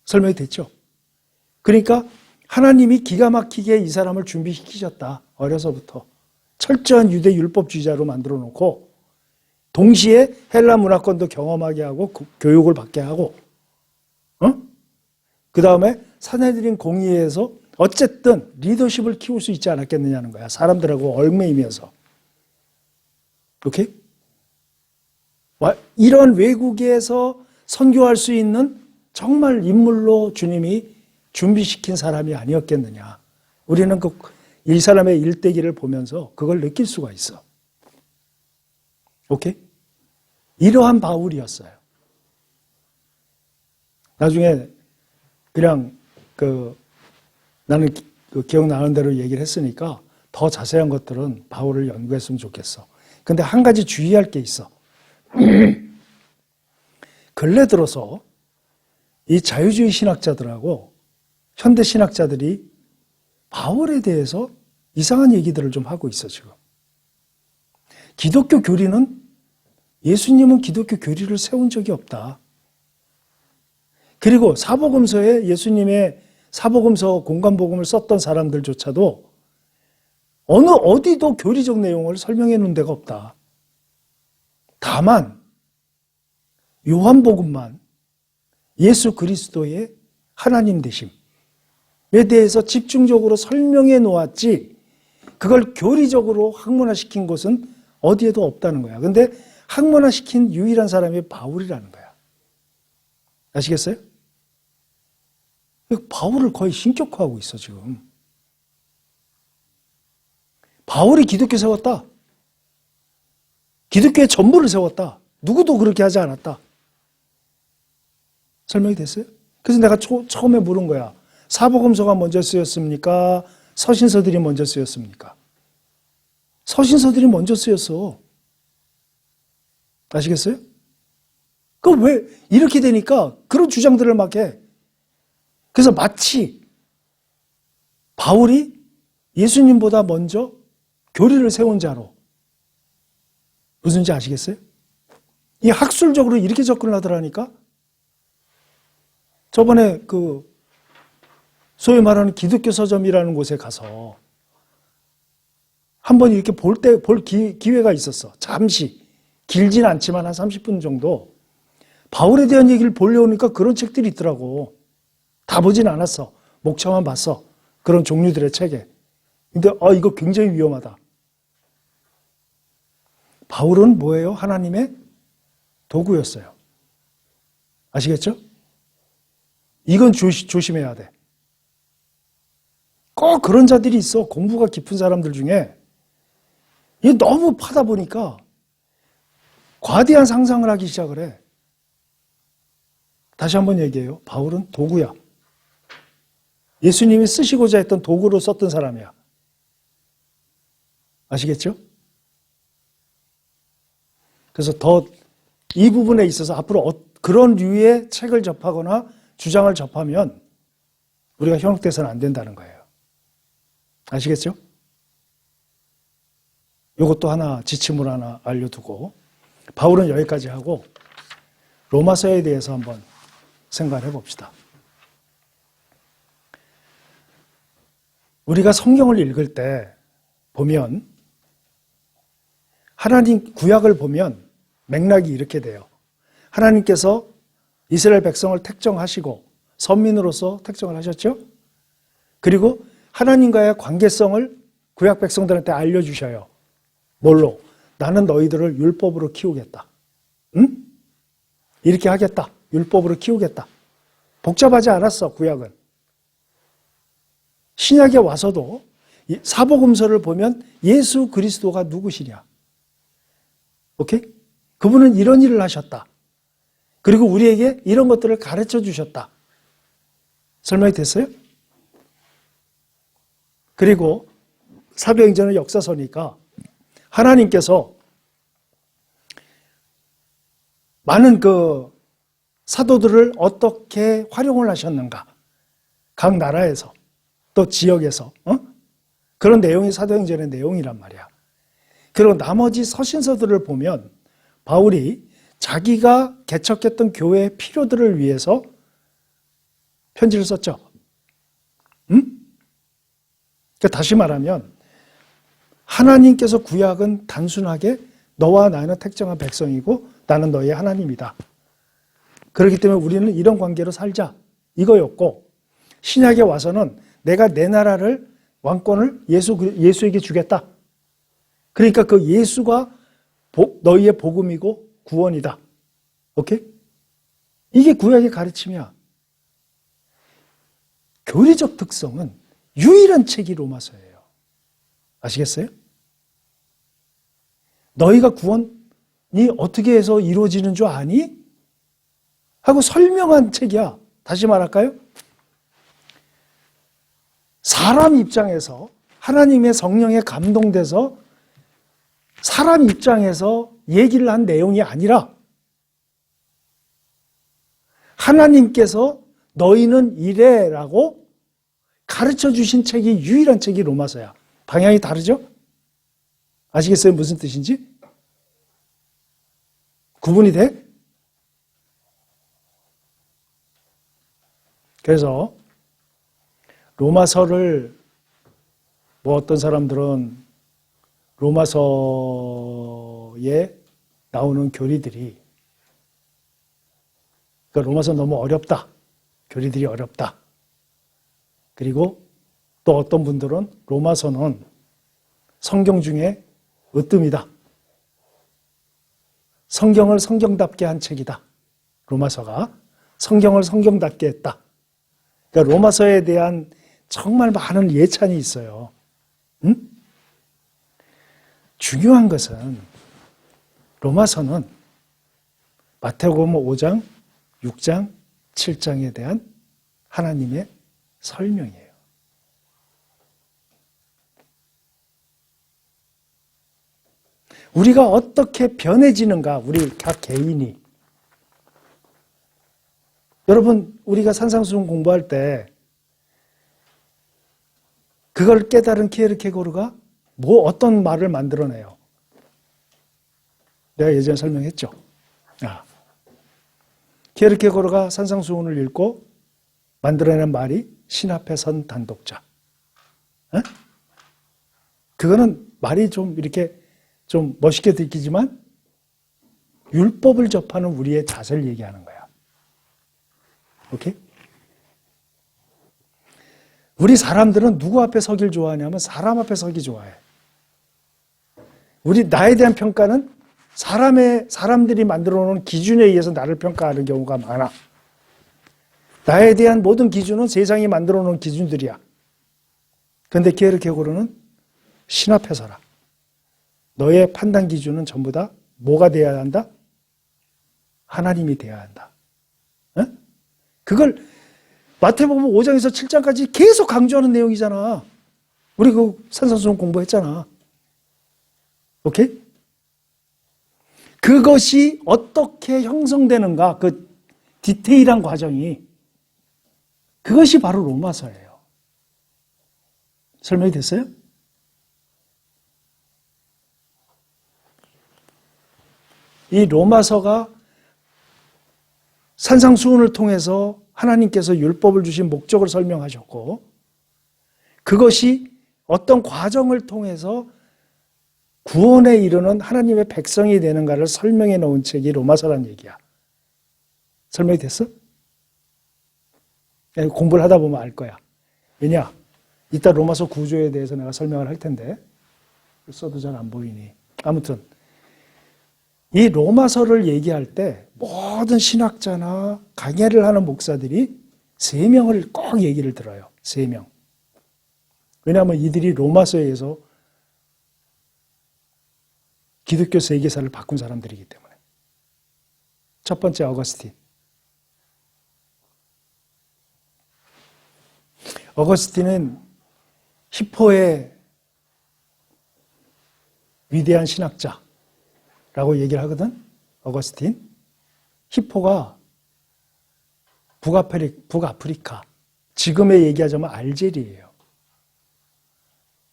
설명이 됐죠? 그러니까 하나님이 기가 막히게 이 사람을 준비시키셨다. 어려서부터. 철저한 유대 율법주의자로 만들어 놓고 동시에 헬라 문화권도 경험하게 하고 교육을 받게 하고 그 다음에 산헤드린 공의회에서 어쨌든 리더십을 키울 수 있지 않았겠느냐는 거야. 사람들하고 얽매이면서. 오케이? 이런 외국에서 선교할 수 있는 정말 인물로 주님이 준비시킨 사람이 아니었겠느냐. 우리는 이 사람의 일대기를 보면서 그걸 느낄 수가 있어. 오케이? 이러한 바울이었어요. 나중에 그냥 나는 기억나는 대로 얘기를 했으니까 더 자세한 것들은 바울을 연구했으면 좋겠어. 근데 한 가지 주의할 게 있어. 근래 들어서 이 자유주의 신학자들하고 현대 신학자들이 바울에 대해서 이상한 얘기들을 좀 하고 있어, 지금. 기독교 교리는 예수님은 기독교 교리를 세운 적이 없다. 그리고 사복음서에 예수님의 사복음서 공관복음을 썼던 사람들조차도 어디도 교리적 내용을 설명해 놓은 데가 없다. 다만 요한복음만 예수 그리스도의 하나님 되심에 대해서 집중적으로 설명해 놓았지 그걸 교리적으로 학문화시킨 곳은 어디에도 없다는 거야. 근데 학문화시킨 유일한 사람이 바울이라는 거야. 아시겠어요? 바울을 거의 신격화하고 있어, 지금. 바울이 기독교 세웠다. 기독교의 전부를 세웠다. 누구도 그렇게 하지 않았다. 설명이 됐어요? 그래서 내가 처음에 물은 거야. 사복음서가 먼저 쓰였습니까? 서신서들이 먼저 쓰였습니까? 서신서들이 먼저 쓰였어. 아시겠어요? 왜 이렇게 되니까 그런 주장들을 막 해. 그래서 마치 바울이 예수님보다 먼저 교리를 세운 자로. 무슨지 아시겠어요? 이 학술적으로 이렇게 접근을 하더라니까. 저번에 소위 말하는 기독교 서점이라는 곳에 가서 한번 이렇게 볼 기회가 있었어. 잠시. 길진 않지만 한 30분 정도. 바울에 대한 얘기를 보려니까 그런 책들이 있더라고. 다 보진 않았어. 목차만 봤어. 그런 종류들의 책에. 근데 이거 굉장히 위험하다. 바울은 뭐예요? 하나님의 도구였어요. 아시겠죠? 이건 조심해야 돼. 꼭 그런 자들이 있어. 공부가 깊은 사람들 중에. 이게 너무 파다 보니까 과대한 상상을 하기 시작을 해. 다시 한번 얘기해요. 바울은 도구야. 예수님이 쓰시고자 했던 도구로 썼던 사람이야. 아시겠죠? 그래서 더 이 부분에 있어서 앞으로 그런 류의 책을 접하거나 주장을 접하면 우리가 현혹돼서는 안 된다는 거예요. 아시겠죠? 이것도 하나 지침을 하나 알려두고 바울은 여기까지 하고 로마서에 대해서 한번 생각을 해봅시다. 우리가 성경을 읽을 때 보면 하나님 구약을 보면 맥락이 이렇게 돼요. 하나님께서 이스라엘 백성을 택정하시고 선민으로서 택정을 하셨죠. 그리고 하나님과의 관계성을 구약 백성들한테 알려주셔요. 뭘로? 나는 너희들을 율법으로 키우겠다. 응? 이렇게 하겠다. 율법으로 키우겠다. 복잡하지 않았어, 구약은. 신약에 와서도 사복음서를 보면 예수 그리스도가 누구시냐. 오케이? 그분은 이런 일을 하셨다. 그리고 우리에게 이런 것들을 가르쳐 주셨다. 설명이 됐어요? 그리고 사도행전은 역사서니까 하나님께서 많은 사도들을 어떻게 활용을 하셨는가. 각 나라에서 또 지역에서 그런 내용이 사도행전의 내용이란 말이야. 그리고 나머지 서신서들을 보면 바울이 자기가 개척했던 교회의 필요들을 위해서 편지를 썼죠. 그러니까 다시 말하면 하나님께서 구약은 단순하게 너와 나는 택정한 백성이고 나는 너의 하나님이다. 그렇기 때문에 우리는 이런 관계로 살자. 이거였고 신약에 와서는 내가 내 나라를 왕권을 예수에게 주겠다. 그러니까 그 예수가 너희의 복음이고 구원이다. 오케이? 이게 구약의 가르침이야. 교리적 특성은 유일한 책이 로마서예요. 아시겠어요? 너희가 구원이 어떻게 해서 이루어지는 줄 아니? 하고 설명한 책이야. 다시 말할까요? 사람 입장에서 하나님의 성령에 감동돼서 사람 입장에서 얘기를 한 내용이 아니라 하나님께서 너희는 이래라고 가르쳐 주신 책이 유일한 책이 로마서야. 방향이 다르죠? 아시겠어요? 무슨 뜻인지? 구분이 돼? 그래서 로마서를 어떤 사람들은 로마서에 나오는 교리들이 그러니까 로마서 너무 어렵다. 교리들이 어렵다. 그리고 또 어떤 분들은 로마서는 성경 중에 으뜸이다. 성경을 성경답게 한 책이다. 로마서가 성경을 성경답게 했다. 그러니까 로마서에 대한 정말 많은 예찬이 있어요. 응? 중요한 것은 로마서는 마태복음 5장, 6장, 7장에 대한 하나님의 설명이에요. 우리가 어떻게 변해지는가, 우리 각 개인이. 여러분, 우리가 산상수훈 공부할 때 그걸 깨달은 키에르케고르가 어떤 말을 만들어내요? 내가 예전에 설명했죠. 키에르케고르가 산상수훈을 읽고 만들어낸 말이 신 앞에 선 단독자. 그거는 말이 좀 이렇게 좀 멋있게 들리지만 율법을 접하는 우리의 자세를 얘기하는 거야. 오케이? 우리 사람들은 누구 앞에 서길 좋아하냐면 사람 앞에 서기 좋아해. 나에 대한 평가는 사람들이 만들어 놓은 기준에 의해서 나를 평가하는 경우가 많아. 나에 대한 모든 기준은 세상이 만들어 놓은 기준들이야. 그런데 키에르케고르는 신 앞에 서라. 너의 판단 기준은 전부 다 뭐가 돼야 한다? 하나님이 돼야 한다. 그걸 마태복음 5장에서 7장까지 계속 강조하는 내용이잖아. 우리 그 산상수훈 공부했잖아. 오케이? 그것이 어떻게 형성되는가, 그 디테일한 과정이, 그것이 바로 로마서예요. 설명이 됐어요? 이 로마서가 산상수훈을 통해서 하나님께서 율법을 주신 목적을 설명하셨고, 그것이 어떤 과정을 통해서 구원에 이르는 하나님의 백성이 되는가를 설명해 놓은 책이 로마서란 얘기야. 설명이 됐어? 공부를 하다 보면 알 거야. 왜냐? 이따 로마서 구조에 대해서 내가 설명을 할 텐데 써도 잘 안 보이니. 아무튼 이 로마서를 얘기할 때 모든 신학자나 강해를 하는 목사들이 3명을 꼭 얘기를 들어요. 3명. 왜냐하면 이들이 로마서에 의해서 기독교 세계사를 바꾼 사람들이기 때문에. 첫 번째 어거스틴. 어거스틴은 히포의 위대한 신학자라고 얘기를 하거든. 어거스틴. 히포가 북아프리카, 지금에 얘기하자면 알제리예요.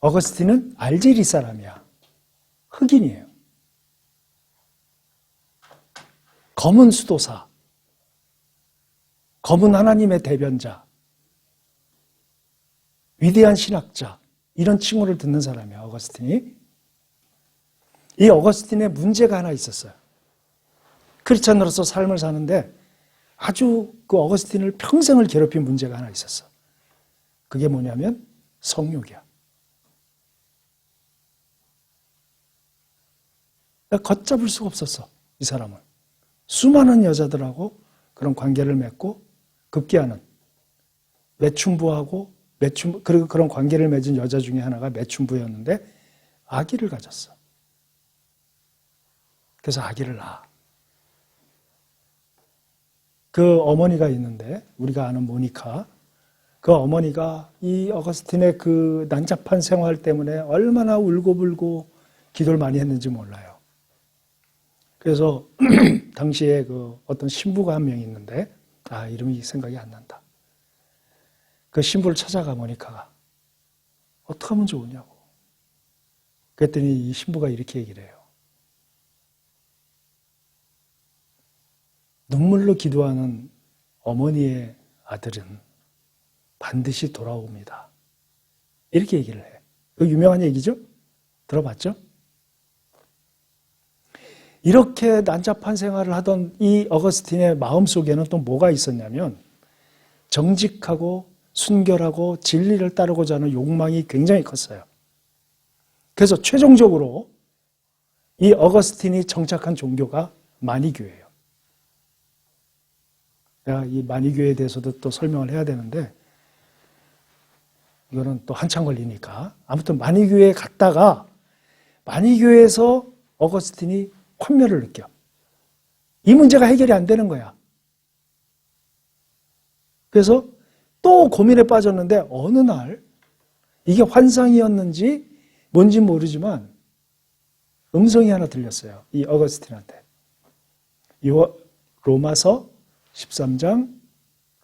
어거스틴은 알제리 사람이야. 흑인이에요. 검은 수도사, 검은 하나님의 대변자, 위대한 신학자, 이런 칭호를 듣는 사람이야, 어거스틴이. 이 어거스틴의 문제가 하나 있었어요. 크리스찬으로서 삶을 사는데 아주 그 어거스틴을 평생을 괴롭힌 문제가 하나 있었어. 그게 뭐냐면 성욕이야. 걷잡을 수가 없었어, 이 사람은. 수많은 여자들하고 그런 관계를 맺고 급기야는 매춘부하고 그리고 그런 관계를 맺은 여자 중에 하나가 매춘부였는데 아기를 가졌어. 그래서 아기를 낳아. 그 어머니가 있는데 우리가 아는 모니카, 그 어머니가 이 어거스틴의 그 난잡한 생활 때문에 얼마나 울고불고 기도를 많이 했는지 몰라요. 그래서 당시에 그 어떤 신부가 한 명 있는데 이름이 생각이 안 난다. 그 신부를 찾아가 모니카가 어떻게 하면 좋으냐고. 그랬더니 이 신부가 이렇게 얘기를 해요. 눈물로 기도하는 어머니의 아들은 반드시 돌아옵니다. 이렇게 얘기를 해. 그 유명한 얘기죠? 들어봤죠? 이렇게 난잡한 생활을 하던 이 어거스틴의 마음속에는 또 뭐가 있었냐면 정직하고 순결하고 진리를 따르고자 하는 욕망이 굉장히 컸어요. 그래서 최종적으로 이 어거스틴이 정착한 종교가 마니교예요. 내가 이 마니교에 대해서도 또 설명을 해야 되는데 이거는 또 한참 걸리니까. 아무튼 마니교에 갔다가 마니교에서 어거스틴이 환멸을 느껴. 이 문제가 해결이 안 되는 거야. 그래서 또 고민에 빠졌는데 어느 날 이게 환상이었는지 뭔지 모르지만 음성이 하나 들렸어요. 이 어거스틴한테. 로마서 13장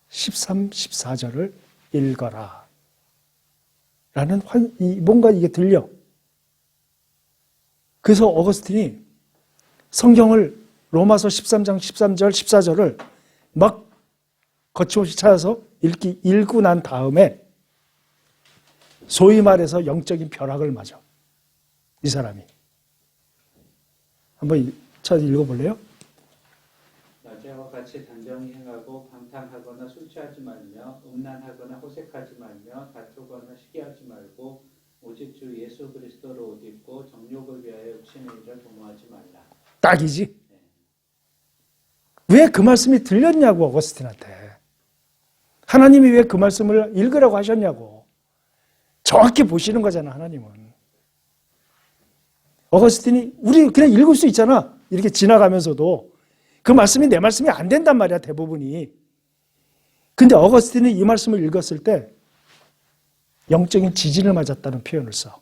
13, 14절을 읽어라. 라는 뭔가 이게 들려. 그래서 어거스틴이 성경을 로마서 13장 13절 14절을 막 거침없이 찾아서 읽고 난 다음에 소위 말해서 영적인 벼락을 맞아. 이 사람이. 한번 찾아 읽어볼래요? 낮에와 같이 단정히 행하고 방탕하거나 술 취하지 말며 음란하거나 호색하지 말며 다투거나 시기하지 말고 오직 주 예수 그리스도로 옷 입고 정욕을 위하여 육신의 일을 도모하지 말라. 딱이지. 왜 그 말씀이 들렸냐고, 어거스틴한테. 하나님이 왜 그 말씀을 읽으라고 하셨냐고. 정확히 보시는 거잖아, 하나님은. 어거스틴이 우리 그냥 읽을 수 있잖아. 이렇게 지나가면서도. 그 말씀이 내 말씀이 안 된단 말이야, 대부분이. 근데 어거스틴이 이 말씀을 읽었을 때 영적인 지진을 맞았다는 표현을 써.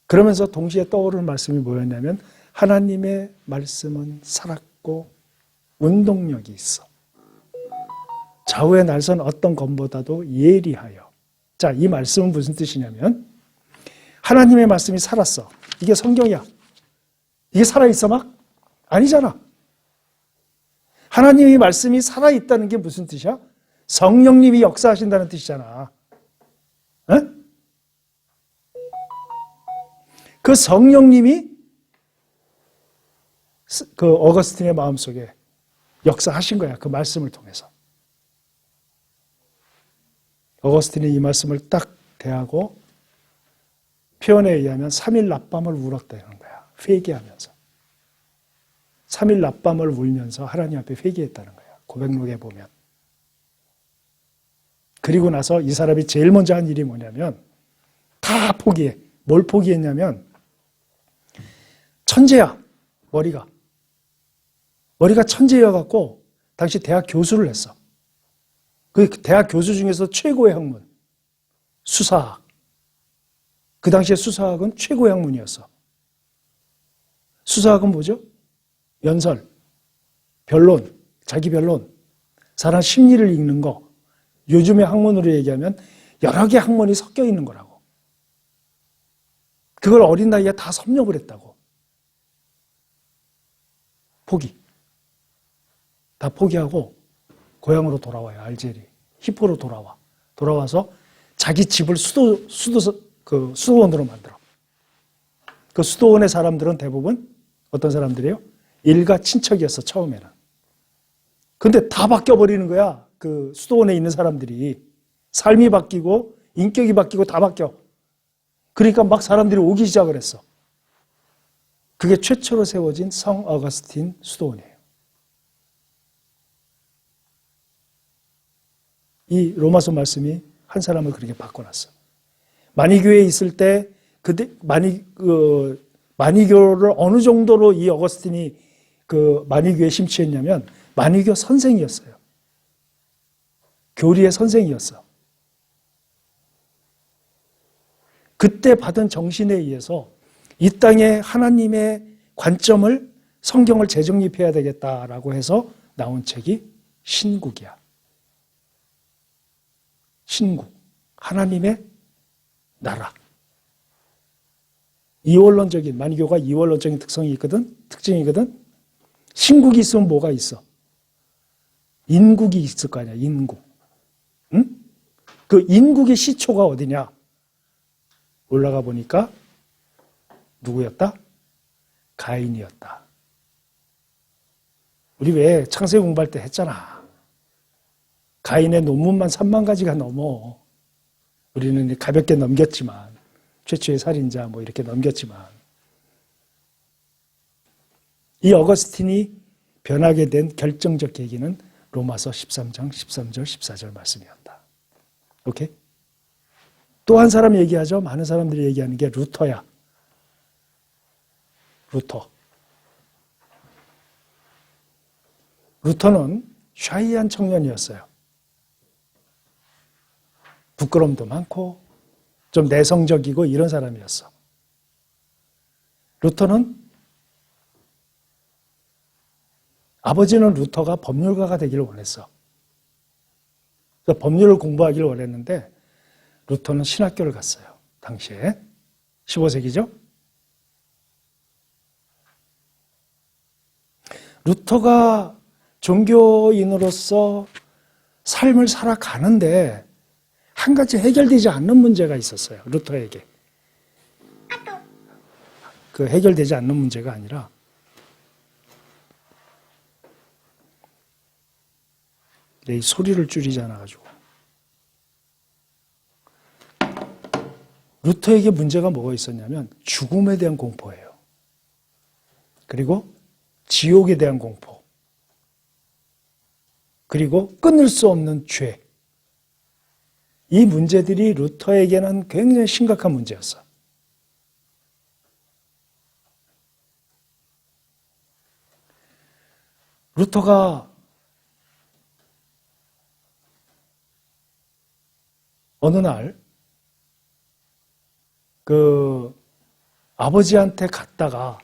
그러면서 동시에 떠오르는 말씀이 뭐였냐면 하나님의 말씀은 살았고 운동력이 있어. 좌우의 날선 어떤 검보다도 예리하여. 자, 이 말씀은 무슨 뜻이냐면 하나님의 말씀이 살았어. 이게 성경이야. 이게 살아있어 막? 아니잖아. 하나님의 말씀이 살아있다는 게 무슨 뜻이야? 성령님이 역사하신다는 뜻이잖아. 에? 그 성령님이 그 어거스틴의 마음속에 역사하신 거야. 그 말씀을 통해서. 어거스틴이 이 말씀을 딱 대하고 표현에 의하면 3일 낮밤을 울었다는 거야. 회개하면서. 3일 낮밤을 울면서 하나님 앞에 회개했다는 거야. 고백록에 보면. 그리고 나서 이 사람이 제일 먼저 한 일이 뭐냐면 다 포기해. 뭘 포기했냐면 천재야. 머리가 천재여갖고 당시 대학 교수를 했어. 그 대학 교수 중에서 최고의 학문, 수사학. 그 당시에 수사학은 최고의 학문이었어. 수사학은 뭐죠? 연설, 변론, 자기 변론, 사람 심리를 읽는 거. 요즘의 학문으로 얘기하면 여러 개의 학문이 섞여 있는 거라고. 그걸 어린 나이에 다 섭렵을 했다고. 포기. 다 포기하고 고향으로 돌아와요. 알제리. 히포로 돌아와. 돌아와서 자기 집을 수도원으로 만들어. 그 수도원의 사람들은 대부분 어떤 사람들이에요? 일가 친척이었어, 처음에는. 근데 다 바뀌어버리는 거야. 그 수도원에 있는 사람들이. 삶이 바뀌고, 인격이 바뀌고 다 바뀌어. 그러니까 막 사람들이 오기 시작을 했어. 그게 최초로 세워진 성 어거스틴 수도원이에요. 이 로마서 말씀이 한 사람을 그렇게 바꿔놨어. 만이교회에 있을 때, 만이교를 어느 정도로 이 어거스틴이 그 만이교에 심취했냐면, 만이교 선생이었어요. 교리의 선생이었어. 그때 받은 정신에 의해서 이 땅에 하나님의 관점을, 성경을 재정립해야 되겠다라고 해서 나온 책이 신국이야. 신국. 하나님의 나라. 이원론적인, 만이교가 이원론적인 특징이 있거든. 신국이 있으면 뭐가 있어? 인국이 있을 거 아니야, 인국. 응? 그 인국의 시초가 어디냐? 올라가 보니까 누구였다? 가인이었다. 우리 왜 창세기 공부할 때 했잖아. 가인의 논문만 3만 가지가 넘어. 우리는 가볍게 넘겼지만, 최초의 살인자 뭐 이렇게 넘겼지만, 이 어거스틴이 변하게 된 결정적 계기는 로마서 13장 13절 14절 말씀이었다. 오케이? 또 한 사람 얘기하죠. 많은 사람들이 얘기하는 게 루터야. 루터는 샤이한 청년이었어요. 부끄럼도 많고 좀 내성적이고 이런 사람이었어. 루터는 아버지는 루터가 법률가가 되기를 원했어. 그래서 법률을 공부하기를 원했는데 루터는 신학교를 갔어요. 당시에. 15세기죠? 루터가 종교인으로서 삶을 살아가는데 한 가지 해결되지 않는 문제가 있었어요. 루터에게. 그 해결되지 않는 문제가 아니라 이 소리를 줄이지 않아가지고 루터에게 문제가 뭐가 있었냐면 죽음에 대한 공포예요. 그리고 지옥에 대한 공포. 그리고 끊을 수 없는 죄. 이 문제들이 루터에게는 굉장히 심각한 문제였어. 루터가 어느 날 그 아버지한테 갔다가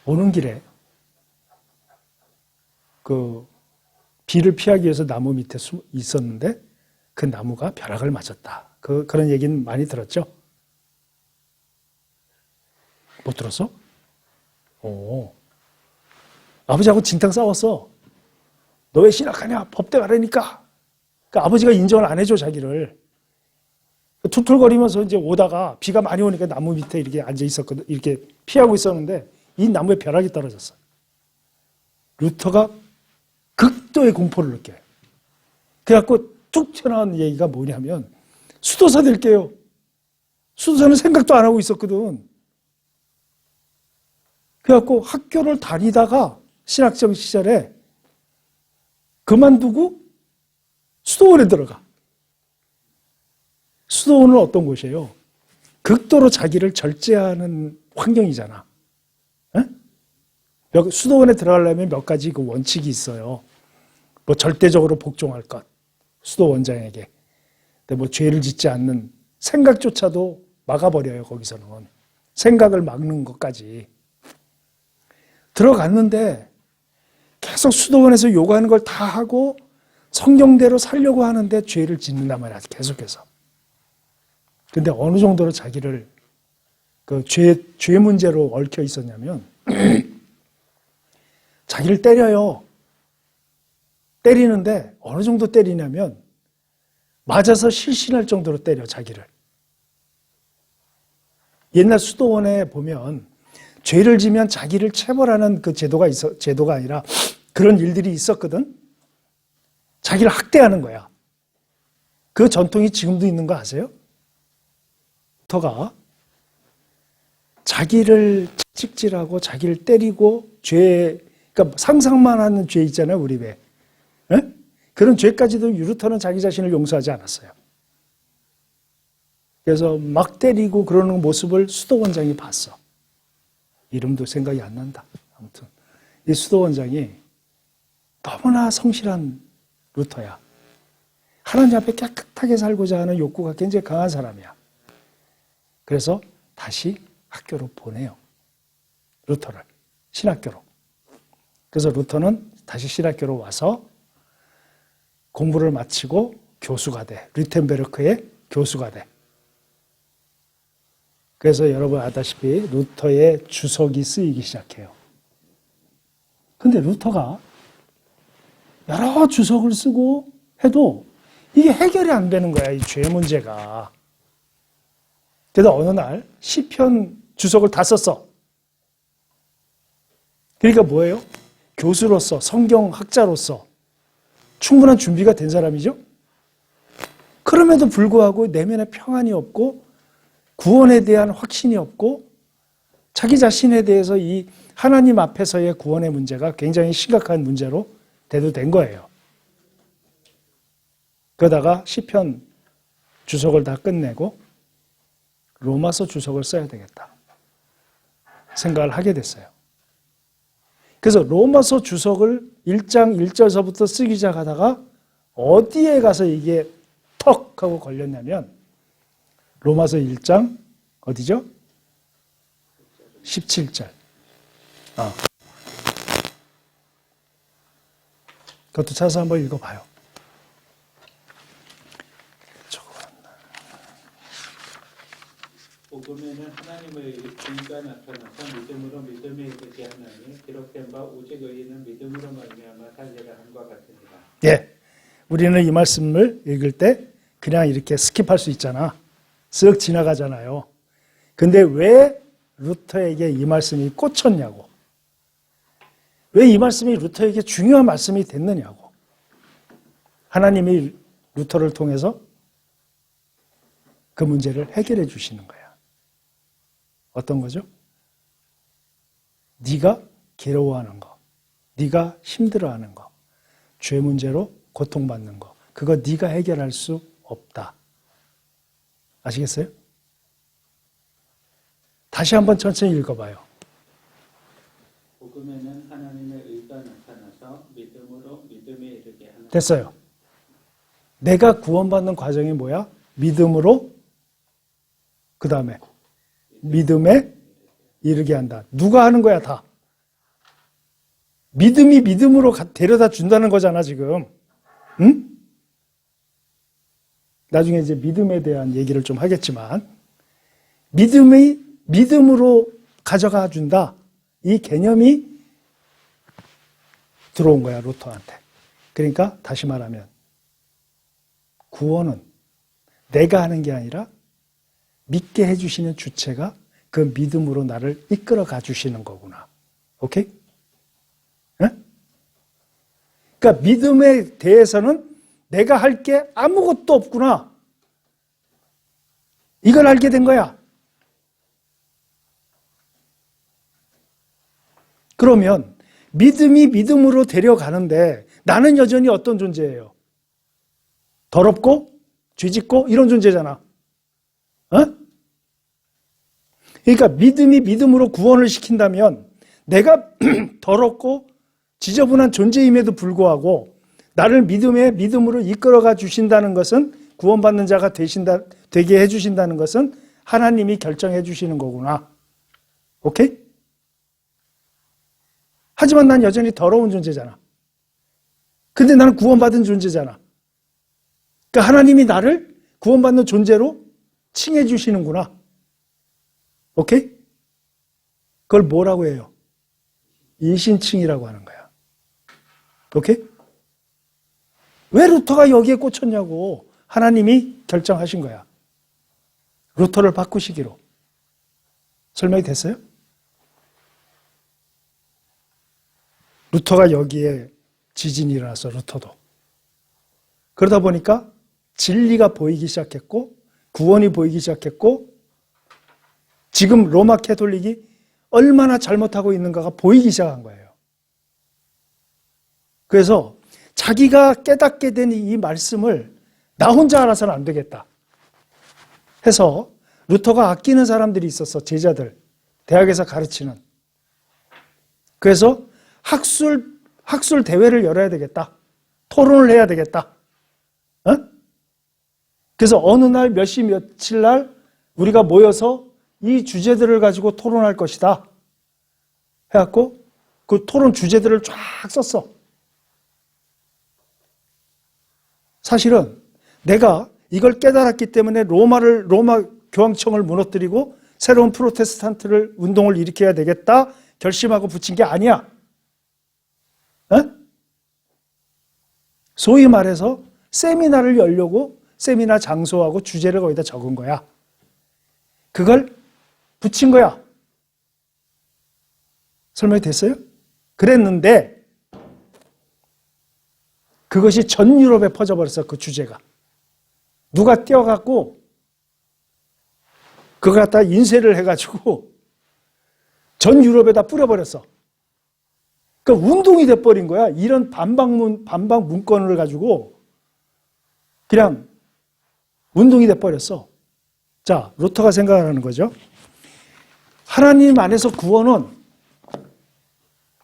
오는 길에 그 비를 피하기 위해서 나무 밑에 있었는데 그 나무가 벼락을 맞았다. 그런 얘기는 많이 들었죠? 못 들었어? 오. 아버지하고 진탕 싸웠어. 너 왜 신학하냐? 법대 가라니까. 그러니까 아버지가 인정을 안 해줘, 자기를. 툴툴거리면서 이제 오다가 비가 많이 오니까 나무 밑에 이렇게 앉아 있었거든. 이렇게 피하고 있었는데 이 나무에 벼락이 떨어졌어. 루터가 극도의 공포를 느껴요. 그래갖고 툭 튀어나온 얘기가 뭐냐면 수도사 될게요. 수도사는 생각도 안 하고 있었거든. 그래갖고 학교를 다니다가 신학생 시절에 그만두고 수도원에 들어가. 수도원은 어떤 곳이에요? 극도로 자기를 절제하는 환경이잖아. 수도원에 들어가려면 몇 가지 그 원칙이 있어요. 뭐 절대적으로 복종할 것, 수도원장에게. 근데 뭐 죄를 짓지 않는 생각조차도 막아버려요, 거기서는. 생각을 막는 것까지. 들어갔는데 계속 수도원에서 요구하는 걸 다 하고 성경대로 살려고 하는데 죄를 짓는단 말이야, 계속해서. 근데 어느 정도로 자기를 그 죄 문제로 얽혀 있었냐면 자기를 때려요. 때리는데 어느 정도 때리냐면 맞아서 실신할 정도로 때려, 자기를. 옛날 수도원에 보면 죄를 지면 자기를 체벌하는 그 제도가 아니라 그런 일들이 있었거든. 자기를 학대하는 거야. 그 전통이 지금도 있는 거 아세요? 루터가 자기를 찍질하고 자기를 때리고 그러니까 상상만 하는 죄 있잖아요, 우리 배. 그런 죄까지도 루터는 자기 자신을 용서하지 않았어요. 그래서 막 때리고 그러는 모습을 수도원장이 봤어. 이름도 생각이 안 난다. 아무튼 이 수도원장이 너무나 성실한 루터야. 하나님 앞에 깨끗하게 살고자 하는 욕구가 굉장히 강한 사람이야. 그래서 다시 학교로 보내요. 루터를. 신학교로. 그래서 루터는 다시 신학교로 와서 공부를 마치고 교수가 돼. 류텐베르크의 교수가 돼. 그래서 여러분 아다시피 루터의 주석이 쓰이기 시작해요. 근데 루터가 여러 주석을 쓰고 해도 이게 해결이 안 되는 거야, 이 죄 문제가. 그래서 어느 날 시편 주석을 다 썼어. 그러니까 뭐예요? 교수로서, 성경학자로서 충분한 준비가 된 사람이죠? 그럼에도 불구하고 내면에 평안이 없고 구원에 대한 확신이 없고 자기 자신에 대해서 이 하나님 앞에서의 구원의 문제가 굉장히 심각한 문제로 대두된 거예요. 그러다가 시편 주석을 다 끝내고 로마서 주석을 써야 되겠다 생각을 하게 됐어요. 그래서 로마서 주석을 1장 1절서부터 쓰기 시작하다가 어디에 가서 이게 턱 하고 걸렸냐면 로마서 1장 어디죠? 17절. 그것도 찾아서 한번 읽어봐요. 복음에는 하나님의 의가 나타나서 믿음으로 믿음에 이르게 하나니 기록된 바 오직 의인은 믿음으로 말미암아 살리라 함과 같으니라. 예, 우리는 이 말씀을 읽을 때 그냥 이렇게 스킵할 수 있잖아. 쓱 지나가잖아요. 근데 왜 루터에게 이 말씀이 꽂혔냐고. 왜 이 말씀이 루터에게 중요한 말씀이 됐느냐고. 하나님이 루터를 통해서 그 문제를 해결해 주시는 거야. 어떤 거죠? 네가 괴로워하는 거, 네가 힘들어하는 거, 죄 문제로 고통받는 거, 그거 네가 해결할 수 없다. 아시겠어요? 다시 한번 천천히 읽어봐요. 복음에는 하나님의 의가 나타나서 믿음으로 믿음에 이르게 하는. 됐어요. 내가 구원받는 과정이 뭐야? 믿음으로, 그 다음에 믿음에 이르게 한다. 누가 하는 거야, 다? 믿음이 믿음으로 데려다 준다는 거잖아, 지금. 응? 나중에 이제 믿음에 대한 얘기를 좀 하겠지만, 믿음이 믿음으로 가져가 준다. 이 개념이 들어온 거야, 루터한테. 그러니까 다시 말하면 구원은 내가 하는 게 아니라 믿게 해주시는 주체가 그 믿음으로 나를 이끌어 가주시는 거구나. 오케이? 네? 그러니까 믿음에 대해서는 내가 할 게 아무것도 없구나. 이걸 알게 된 거야. 그러면 믿음이 믿음으로 데려가는데 나는 여전히 어떤 존재예요? 더럽고 죄짓고 이런 존재잖아. 어? 그러니까 믿음이 믿음으로 구원을 시킨다면 내가 더럽고 지저분한 존재임에도 불구하고 나를 믿음으로 이끌어가 주신다는 것은, 구원받는 자가 되게 해주신다는 것은 하나님이 결정해 주시는 거구나. 오케이? 하지만 난 여전히 더러운 존재잖아. 근데 나는 구원받은 존재잖아. 그러니까 하나님이 나를 구원받는 존재로 칭해 주시는구나. 오케이? 그걸 뭐라고 해요? 이신칭이라고 하는 거야. 오케이? 왜 루터가 여기에 꽂혔냐고. 하나님이 결정하신 거야. 루터를 바꾸시기로. 설명이 됐어요? 루터가 여기에 지진이 일어났어, 루터도. 그러다 보니까 진리가 보이기 시작했고, 구원이 보이기 시작했고, 지금 로마 캐톨릭이 얼마나 잘못하고 있는가가 보이기 시작한 거예요. 그래서 자기가 깨닫게 된 이 말씀을 나 혼자 알아서는 안 되겠다 해서 루터가 아끼는 사람들이 있었어, 제자들. 대학에서 가르치는. 그래서 학술 대회를 열어야 되겠다. 토론을 해야 되겠다. 어? 그래서 어느 날 몇 시 며칠 날 우리가 모여서 이 주제들을 가지고 토론할 것이다 해갖고 그 토론 주제들을 쫙 썼어. 사실은 내가 이걸 깨달았기 때문에 로마 교황청을 무너뜨리고 새로운 프로테스탄트를 운동을 일으켜야 되겠다 결심하고 붙인 게 아니야. 어? 소위 말해서 세미나를 열려고 세미나 장소하고 주제를 거기다 적은 거야. 그걸 붙인 거야. 설명이 됐어요? 그랬는데 그것이 전 유럽에 퍼져버렸어, 그 주제가. 누가 뛰어갖고 그거 갖다 인쇄를 해가지고 전 유럽에다 뿌려버렸어. 그러니까 운동이 돼버린 거야. 이런 반박 문건을 가지고 그냥 운동이 돼버렸어. 자, 루터가 생각하는 거죠. 하나님 안에서 구원은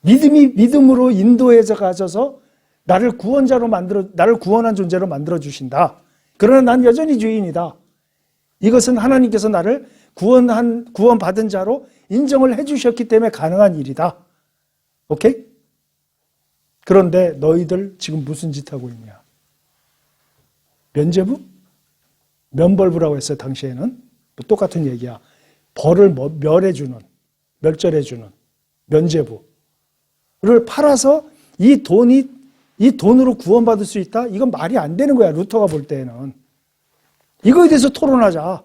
믿음으로 인도해서 가져서 나를 구원한 존재로 만들어 주신다. 그러나 난 여전히 죄인이다. 이것은 하나님께서 나를 구원받은 자로 인정을 해주셨기 때문에 가능한 일이다. 오케이? 그런데 너희들 지금 무슨 짓 하고 있냐? 면죄부? 면벌부라고 했어요, 당시에는. 똑같은 얘기야. 벌을 멸절해주는 면죄부를 팔아서 이 돈으로 구원받을 수 있다? 이건 말이 안 되는 거야, 루터가 볼 때는. 이거에 대해서 토론하자.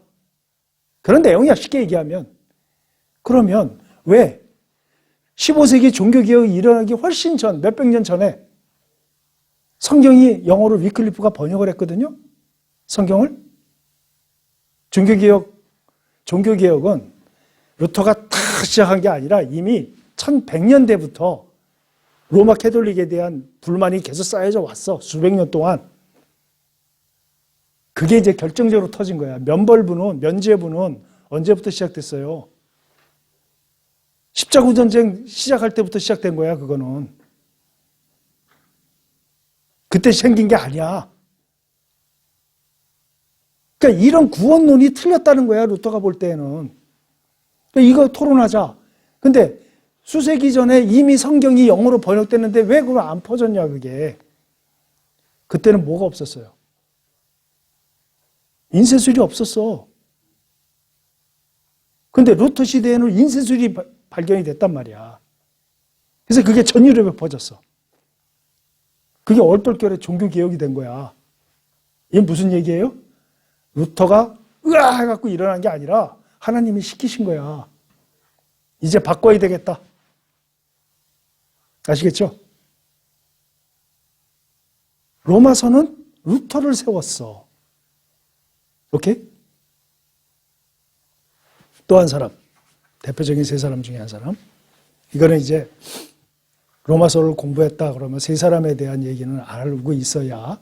그런 내용이야, 쉽게 얘기하면. 그러면 왜 15세기 종교개혁이 일어나기 훨씬 전, 몇백 년 전에 성경이 영어로 위클리프가 번역을 했거든요? 성경을? 종교개혁은 루터가 다 시작한 게 아니라 이미 1100년대부터 로마 캐톨릭에 대한 불만이 계속 쌓여져 왔어. 수백 년 동안. 그게 이제 결정적으로 터진 거야. 면죄부는 언제부터 시작됐어요? 십자군 전쟁 시작할 때부터 시작된 거야, 그거는. 그때 생긴 게 아니야. 그러니까 이런 구원론이 틀렸다는 거야, 루터가 볼 때는. 그러니까 이거 토론하자. 근데 수세기 전에 이미 성경이 영어로 번역됐는데 왜 그걸 안 퍼졌냐, 그게. 그때는 뭐가 없었어요? 인쇄술이 없었어. 근데 루터 시대에는 인쇄술이 발견이 됐단 말이야. 그래서 그게 전 유럽에 퍼졌어. 그게 얼떨결에 종교개혁이 된 거야. 이게 무슨 얘기예요? 루터가 으아 해갖고 일어난 게 아니라 하나님이 시키신 거야. 이제 바꿔야 되겠다. 아시겠죠? 로마서는 루터를 세웠어. 오케이? 또 한 사람, 대표적인 세 사람 중에 한 사람. 이거는 이제 로마서를 공부했다 그러면 세 사람에 대한 얘기는 알고 있어야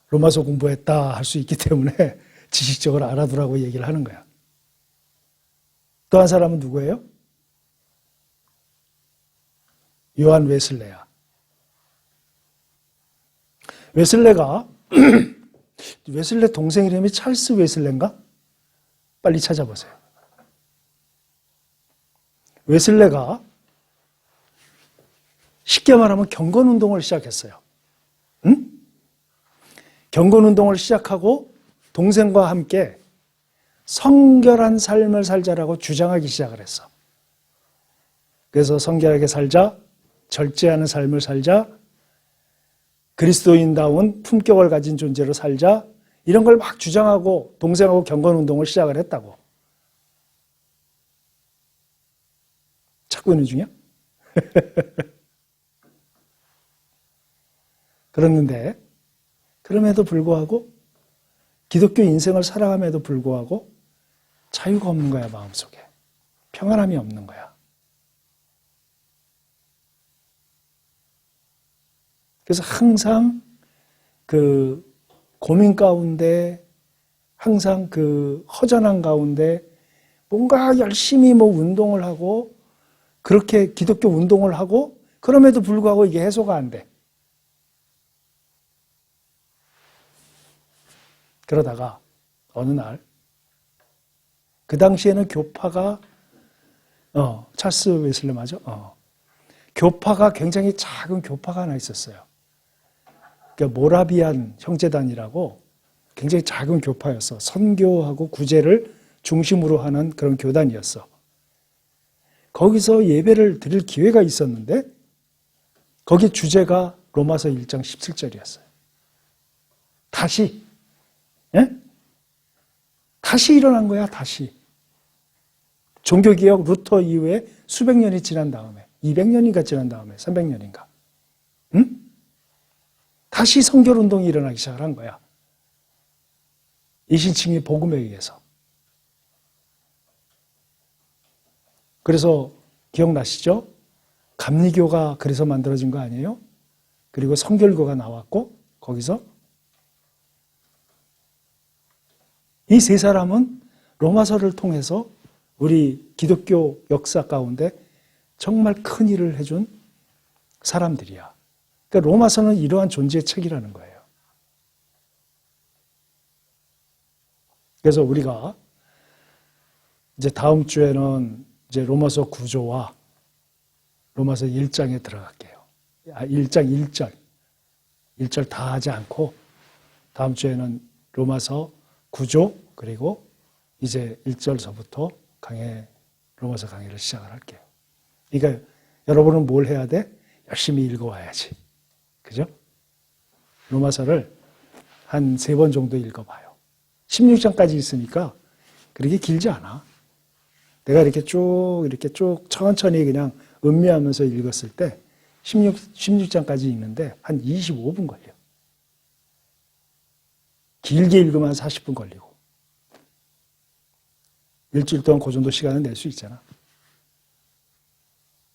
로마서 공부했다 할 수 있기 때문에 지식적으로 알아두라고 얘기를 하는 거야. 또 한 사람은 누구예요? 요한 웨슬레야. 웨슬레가 웨슬레 동생 이름이 찰스 웨슬레인가? 빨리 찾아보세요. 웨슬레가 쉽게 말하면 경건운동을 시작했어요. 응? 경건운동을 시작하고 동생과 함께 성결한 삶을 살자라고 주장하기 시작을 했어. 그래서 성결하게 살자, 절제하는 삶을 살자, 그리스도인다운 품격을 가진 존재로 살자, 이런 걸 막 주장하고 동생하고 경건운동을 시작을 했다고. 찾고 있는 중이야? 그랬는데 그럼에도 불구하고 기독교 인생을 살아감에도 불구하고 자유가 없는 거야, 마음속에. 평안함이 없는 거야. 그래서 항상 그 고민 가운데, 항상 그 허전한 가운데 뭔가 열심히 뭐 운동을 하고 그렇게 기독교 운동을 하고 그럼에도 불구하고 이게 해소가 안 돼. 그러다가 어느 날 그 당시에는 교파가 찰스 웨슬레 맞아? 교파가 굉장히 작은 교파가 하나 있었어요. 그러니까 모라비안 형제단이라고 굉장히 작은 교파였어. 선교하고 구제를 중심으로 하는 그런 교단이었어. 거기서 예배를 드릴 기회가 있었는데 거기 주제가 로마서 1장 17절이었어요. 다시 일어난 거야, 다시. 종교개혁 루터 이후에 수백 년이 지난 다음에, 200년인가 지난 다음에, 300년인가. 응? 다시 성결운동이 일어나기 시작한 거야. 이신칭의 복음에 의해서. 그래서 기억나시죠? 감리교가 그래서 만들어진 거 아니에요? 그리고 성결교가 나왔고 거기서 이 세 사람은 로마서를 통해서 우리 기독교 역사 가운데 정말 큰 일을 해준 사람들이야. 그러니까 로마서는 이러한 존재의 책이라는 거예요. 그래서 우리가 이제 다음 주에는 이제 로마서 9조와 로마서 1장에 들어갈게요. 1장 1절. 1절 다 하지 않고 다음 주에는 로마서 9조 그리고 이제 1절서부터 로마서 강의를 시작을 할게요. 그러니까 여러분은 뭘 해야 돼? 열심히 읽어와야지. 그죠? 로마서를 한 3번 정도 읽어봐요. 16장까지 있으니까 그렇게 길지 않아. 내가 이렇게 쭉 천천히 그냥 음미하면서 읽었을 때 16장까지 읽는데 한 25분 걸려. 길게 읽으면 한 40분 걸리고. 일주일 동안 그 정도 시간을 낼 수 있잖아.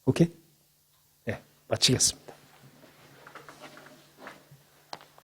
오케이? 네, 마치겠습니다.